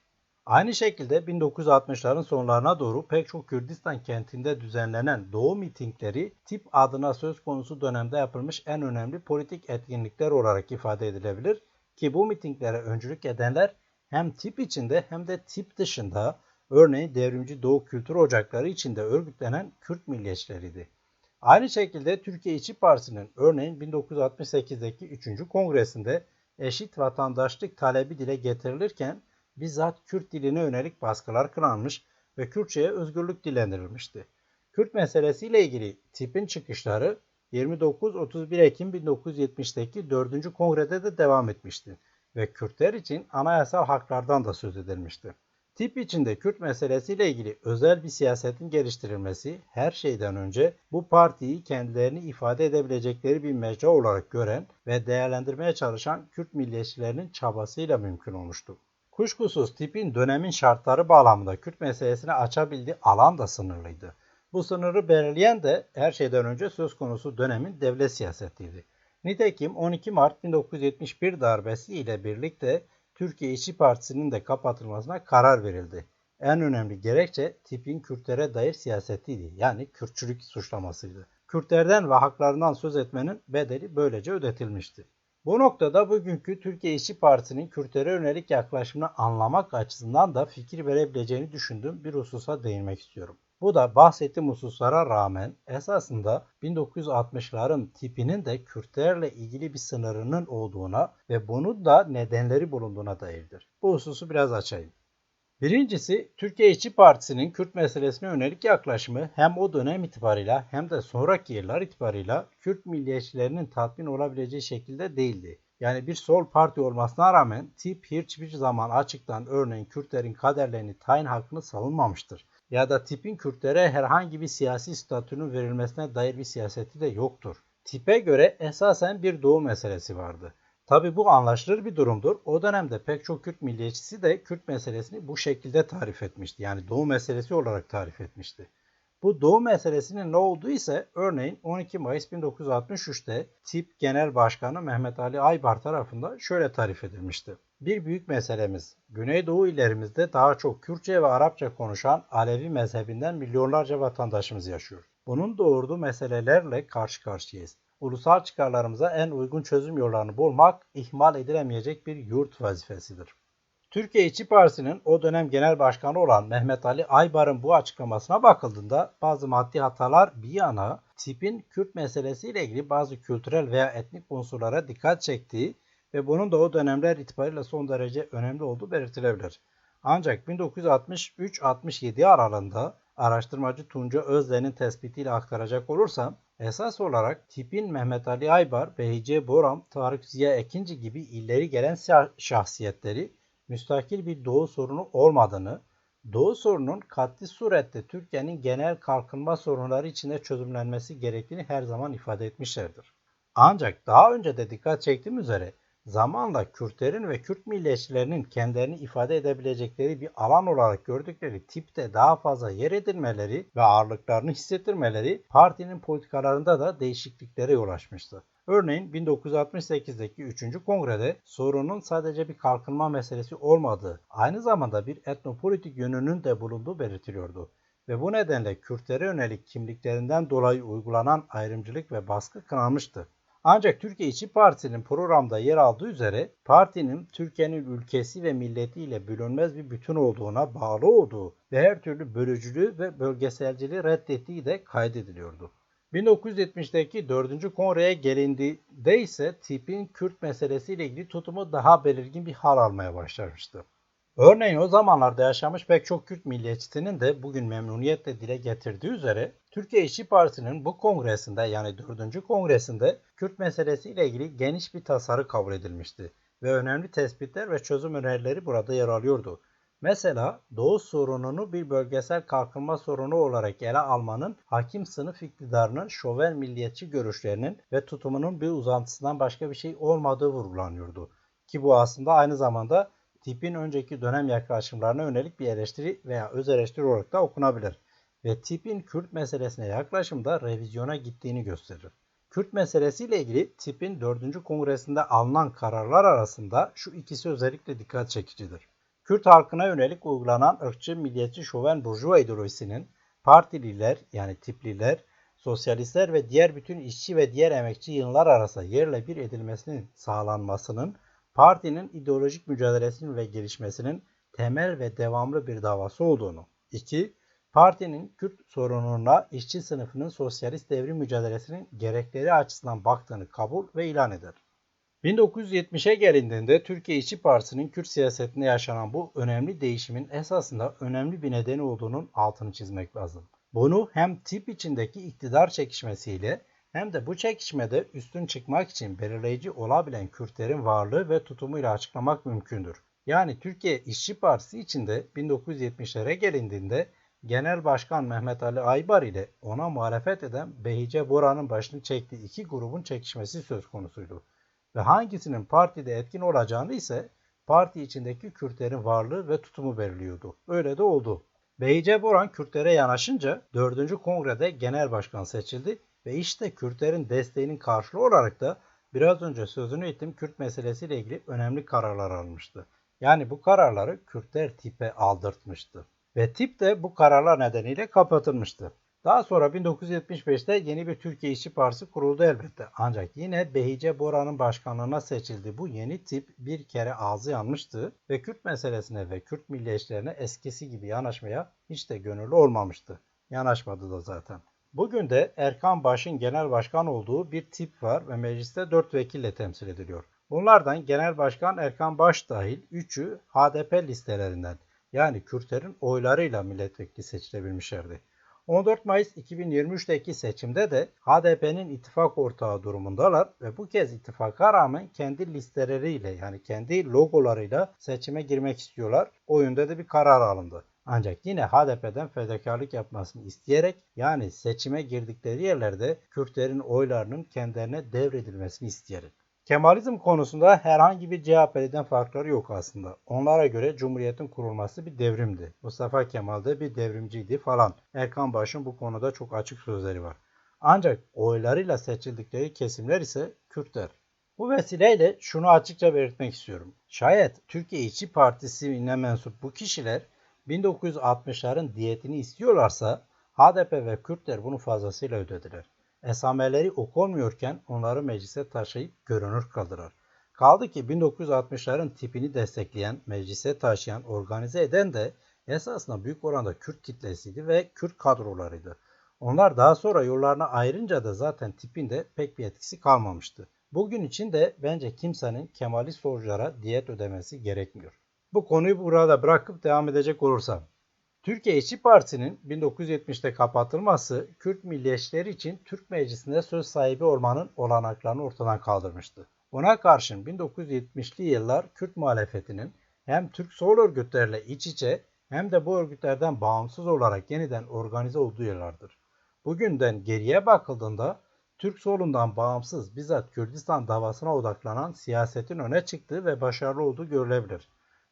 Aynı şekilde 1960'ların sonlarına doğru pek çok Kürdistan kentinde düzenlenen Doğu mitingleri tip adına söz konusu dönemde yapılmış en önemli politik etkinlikler olarak ifade edilebilir ki bu mitinglere öncülük edenler hem tip içinde hem de tip dışında, örneğin Devrimci Doğu Kültür Ocakları içinde örgütlenen Kürt milliyetçileriydi. Aynı şekilde Türkiye İşçi Partisi'nin örneğin 1968'deki 3. Kongresinde eşit vatandaşlık talebi dile getirilirken bizzat Kürt diline yönelik baskılar kınanmış ve Kürtçe'ye özgürlük dilendirilmişti. Kürt meselesiyle ilgili tipin çıkışları 29-31 Ekim 1970'teki 4. Kongrede de devam etmişti ve Kürtler için anayasal haklardan da söz edilmişti. Tip içinde Kürt meselesiyle ilgili özel bir siyasetin geliştirilmesi her şeyden önce bu partiyi kendilerini ifade edebilecekleri bir mecra olarak gören ve değerlendirmeye çalışan Kürt milliyetçilerinin çabasıyla mümkün olmuştu. Kuşkusuz tipin dönemin şartları bağlamında Kürt meselesini açabildiği alan da sınırlıydı. Bu sınırı belirleyen de her şeyden önce söz konusu dönemin devlet siyasetiydi. Nitekim 12 Mart 1971 darbesi ile birlikte Türkiye İşçi Partisi'nin de kapatılmasına karar verildi. En önemli gerekçe tipin Kürtlere dair siyasetiydi. Yani Kürtçülük suçlamasıydı. Kürtlerden ve haklarından söz etmenin bedeli böylece ödetilmişti. Bu noktada bugünkü Türkiye İşçi Partisi'nin Kürtlere yönelik yaklaşımını anlamak açısından da fikir verebileceğini düşündüğüm bir hususa değinmek istiyorum. Bu da bahsettiğim hususlara rağmen esasında 1960'ların tipinin de Kürtlerle ilgili bir sınırının olduğuna ve bunun da nedenleri bulunduğuna dairdir. Bu hususu biraz açayım. Birincisi, Türkiye İşçi Partisi'nin Kürt meselesine yönelik yaklaşımı hem o dönem itibarıyla hem de sonraki yıllar itibarıyla Kürt milliyetçilerinin tatmin olabileceği şekilde değildi. Yani bir sol parti olmasına rağmen tip hiçbir zaman açıktan örneğin Kürtlerin kaderlerini tayin hakkını savunmamıştır. Ya da tipin Kürtlere herhangi bir siyasi statünün verilmesine dair bir siyaseti de yoktur. Tipe göre esasen bir doğu meselesi vardı. Tabi bu anlaşılır bir durumdur. O dönemde pek çok Kürt milliyetçisi de Kürt meselesini bu şekilde tarif etmişti. Yani doğu meselesi olarak tarif etmişti. Bu doğu meselesinin ne olduğu ise örneğin 12 Mayıs 1963'te TİP Genel Başkanı Mehmet Ali Aybar tarafından şöyle tarif edilmişti. Bir büyük meselemiz, Güneydoğu illerimizde daha çok Kürtçe ve Arapça konuşan Alevi mezhebinden milyonlarca vatandaşımız yaşıyor. Bunun doğurduğu meselelerle karşı karşıyayız. Ulusal çıkarlarımıza en uygun çözüm yollarını bulmak ihmal edilemeyecek bir yurt vazifesidir. Türkiye İşçi Partisi'nin o dönem genel başkanı olan Mehmet Ali Aybar'ın bu açıklamasına bakıldığında bazı maddi hatalar bir yana tipin Kürt meselesiyle ilgili bazı kültürel veya etnik unsurlara dikkat çektiği ve bunun da o dönemler itibariyle son derece önemli olduğu belirtilebilir. Ancak 1963-67 aralığında araştırmacı Tunca Özden'in tespitiyle aktaracak olursam esas olarak tipin Mehmet Ali Aybar, Behice Boram, Tarık Ziya Ekinci gibi ileri gelen şahsiyetleri müstakil bir Doğu sorunu olmadığını, Doğu sorunun kat'i surette Türkiye'nin genel kalkınma sorunları içinde çözümlenmesi gerektiğini her zaman ifade etmişlerdir. Ancak daha önce de dikkat çektiğim üzere zamanla Kürtlerin ve Kürt milliyetçilerinin kendilerini ifade edebilecekleri bir alan olarak gördükleri tipte daha fazla yer edilmeleri ve ağırlıklarını hissettirmeleri partinin politikalarında da değişikliklere yol açmıştı. Örneğin 1968'deki 3. Kongrede sorunun sadece bir kalkınma meselesi olmadığı, aynı zamanda bir etnopolitik yönünün de bulunduğu belirtiliyordu. Ve bu nedenle Kürtlere yönelik kimliklerinden dolayı uygulanan ayrımcılık ve baskı kınanmıştı. Ancak Türkiye İşçi Partisi'nin programda yer aldığı üzere partinin Türkiye'nin ülkesi ve milletiyle bölünmez bir bütün olduğuna bağlı olduğu ve her türlü bölücülüğü ve bölgeselciliği reddettiği de kaydediliyordu. 1970'deki 4. Kongreye gelindiğinde ise tipin Kürt meselesiyle ilgili tutumu daha belirgin bir hal almaya başlamıştı. Örneğin o zamanlarda yaşamış pek çok Kürt milliyetçisinin de bugün memnuniyetle dile getirdiği üzere Türkiye İşçi Partisi'nin bu kongresinde yani 4. kongresinde Kürt meselesiyle ilgili geniş bir tasarı kabul edilmişti ve önemli tespitler ve çözüm önerileri burada yer alıyordu. Mesela Doğu sorununu bir bölgesel kalkınma sorunu olarak ele almanın hakim sınıf iktidarının şoven milliyetçi görüşlerinin ve tutumunun bir uzantısından başka bir şey olmadığı vurgulanıyordu. Ki bu aslında aynı zamanda tipin önceki dönem yaklaşımlarına yönelik bir eleştiri veya öz eleştiri olarak da okunabilir. Ve tipin Kürt meselesine yaklaşımda revizyona gittiğini gösterir. Kürt meselesiyle ilgili tipin 4. kongresinde alınan kararlar arasında şu ikisi özellikle dikkat çekicidir. Kürt halkına yönelik uygulanan ırkçı, milliyetçi, şoven burjuva ideolojisinin partililer yani tipliler, sosyalistler ve diğer bütün işçi ve diğer emekçi yığınlar arasında yerle bir edilmesinin sağlanmasının partinin ideolojik mücadelesinin ve gelişmesinin temel ve devamlı bir davası olduğunu. 2. Partinin Kürt sorununa işçi sınıfının sosyalist devrim mücadelesinin gerekleri açısından baktığını kabul ve ilan eder. 1970'e gelindiğinde Türkiye İşçi Partisi'nin Kürt siyasetinde yaşanan bu önemli değişimin esasında önemli bir nedeni olduğunun altını çizmek lazım. Bunu hem tip içindeki iktidar çekişmesiyle hem de bu çekişmede üstün çıkmak için belirleyici olabilen Kürtlerin varlığı ve tutumuyla açıklamak mümkündür. Yani Türkiye İşçi Partisi içinde 1970'lere gelindiğinde Genel Başkan Mehmet Ali Aybar ile ona muhalefet eden Behice Bora'nın başını çektiği iki grubun çekişmesi söz konusuydu. Ve hangisinin partide etkin olacağını ise parti içindeki Kürtlerin varlığı ve tutumu belirliyordu. Öyle de oldu. Behice Boran Kürtlere yanaşınca 4. Kongrede genel başkan seçildi ve işte Kürtlerin desteğinin karşılığı olarak da biraz önce sözünü ettiğim Kürt meselesiyle ilgili önemli kararlar almıştı. Yani bu kararları Kürtler tipe aldırtmıştı. Ve tip de bu kararlar nedeniyle kapatılmıştı. Daha sonra 1975'te yeni bir Türkiye İşçi Partisi kuruldu elbette. Ancak yine Behice Bora'nın başkanlığına seçildiği bu yeni tip bir kere ağzı yanmıştı ve Kürt meselesine ve Kürt milliyetçilerine eskisi gibi yanaşmaya hiç de gönüllü olmamıştı. Yanaşmadı da zaten. Bugün de Erkan Baş'ın genel başkan olduğu bir tip var ve mecliste 4 vekille temsil ediliyor. Bunlardan Genel Başkan Erkan Baş dahil 3'ü HDP listelerinden, yani Kürtlerin oylarıyla milletvekili seçilebilmişlerdi. 14 Mayıs 2023'teki seçimde de HDP'nin ittifak ortağı durumundalar ve bu kez ittifaka rağmen kendi listeleriyle, yani kendi logolarıyla seçime girmek istiyorlar. O yönde de bir karar alındı. Ancak yine HDP'den fedakarlık yapmasını isteyerek, yani seçime girdikleri yerlerde Kürtlerin oylarının kendilerine devredilmesini isteyerek. Kemalizm konusunda herhangi bir CHP'den farkları yok aslında. Onlara göre Cumhuriyet'in kurulması bir devrimdi. Mustafa Kemal de bir devrimciydi falan. Erkan Baş'ın bu konuda çok açık sözleri var. Ancak oylarıyla seçildikleri kesimler ise Kürtler. Bu vesileyle şunu açıkça belirtmek istiyorum. Şayet Türkiye İşçi Partisi'ne mensup bu kişiler 1960'ların diyetini istiyorlarsa HDP ve Kürtler bunu fazlasıyla ödediler. Esameleri okunmuyorken onları meclise taşıyıp görünür kıldılar. Kaldı ki 1960'ların tipini destekleyen, meclise taşıyan, organize eden de esasında büyük oranda Kürt kitlesiydi ve Kürt kadrolarıydı. Onlar daha sonra yollarına ayrınca da zaten tipinde pek bir etkisi kalmamıştı. Bugün için de bence kimsenin Kemalist solculara diyet ödemesi gerekmiyor. Bu konuyu burada bırakıp devam edecek olursam. Türkiye İşçi Partisi'nin 1970'te kapatılması Kürt milliyetçileri için Türk Meclisi'nde söz sahibi olmanın olanaklarını ortadan kaldırmıştı. Buna karşın 1970'li yıllar Kürt muhalefetinin hem Türk sol örgütlerle iç içe hem de bu örgütlerden bağımsız olarak yeniden organize olduğu yıllardır. Bugünden geriye bakıldığında Türk solundan bağımsız bizzat Kürdistan davasına odaklanan siyasetin öne çıktığı ve başarılı olduğu görülebilir.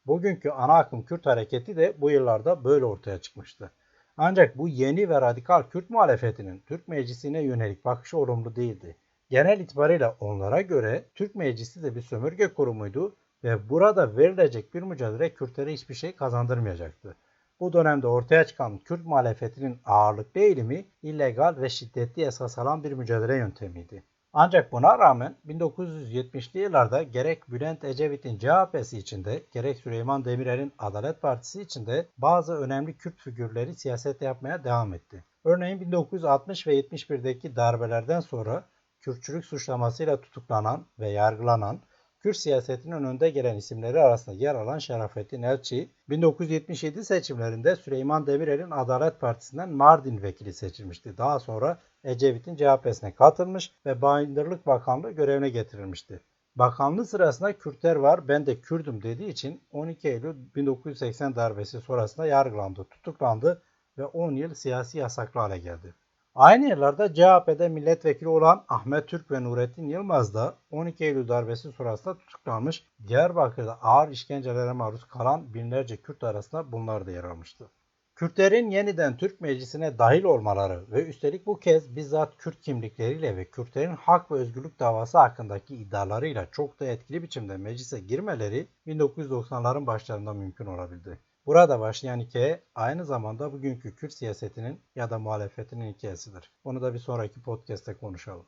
Bugünkü ana akım Kürt hareketi de bu yıllarda böyle ortaya çıkmıştı. Ancak bu yeni ve radikal Kürt muhalefetinin Türk Meclisi'ne yönelik bakışı olumlu değildi. Genel itibariyle onlara göre Türk Meclisi de bir sömürge kurumuydu ve burada verilecek bir mücadele Kürtlere hiçbir şey kazandırmayacaktı. Bu dönemde ortaya çıkan Kürt muhalefetinin ağırlıklı eğilimi illegal ve şiddetli esas alan bir mücadele yöntemiydi. Ancak buna rağmen 1970'li yıllarda gerek Bülent Ecevit'in CHP'si içinde gerek Süleyman Demirel'in Adalet Partisi içinde bazı önemli Kürt figürleri siyaset yapmaya devam etti. Örneğin 1960 ve 71'deki darbelerden sonra Kürtçülük suçlamasıyla tutuklanan ve yargılanan Kürt siyasetinin önde gelen isimleri arasında yer alan Şerafettin Elçi, 1977 seçimlerinde Süleyman Demirel'in Adalet Partisi'nden Mardin vekili seçilmişti. Daha sonra Ecevit'in CHP'sine katılmış ve Bayındırlık Bakanlığı görevine getirilmişti. Bakanlığı sırasında Kürtler var, ben de Kürdüm dediği için 12 Eylül 1980 darbesi sonrasında yargılandı, tutuklandı ve 10 yıl siyasi yasaklı hale geldi. Aynı yıllarda CHP'de milletvekili olan Ahmet Türk ve Nurettin Yılmaz da 12 Eylül darbesi sonrasında tutuklanmış, Diyarbakır'da ağır işkencelere maruz kalan binlerce Kürt arasında bunlar da yer almıştı. Kürtlerin yeniden Türk Meclisi'ne dahil olmaları ve üstelik bu kez bizzat Kürt kimlikleriyle ve Kürtlerin hak ve özgürlük davası hakkındaki iddialarıyla çok da etkili biçimde meclise girmeleri 1990'ların başlarında mümkün olabildi. Burada başlayan hikaye aynı zamanda bugünkü Kürt siyasetinin ya da muhalefetinin hikayesidir. Onu da bir sonraki podcast'te konuşalım.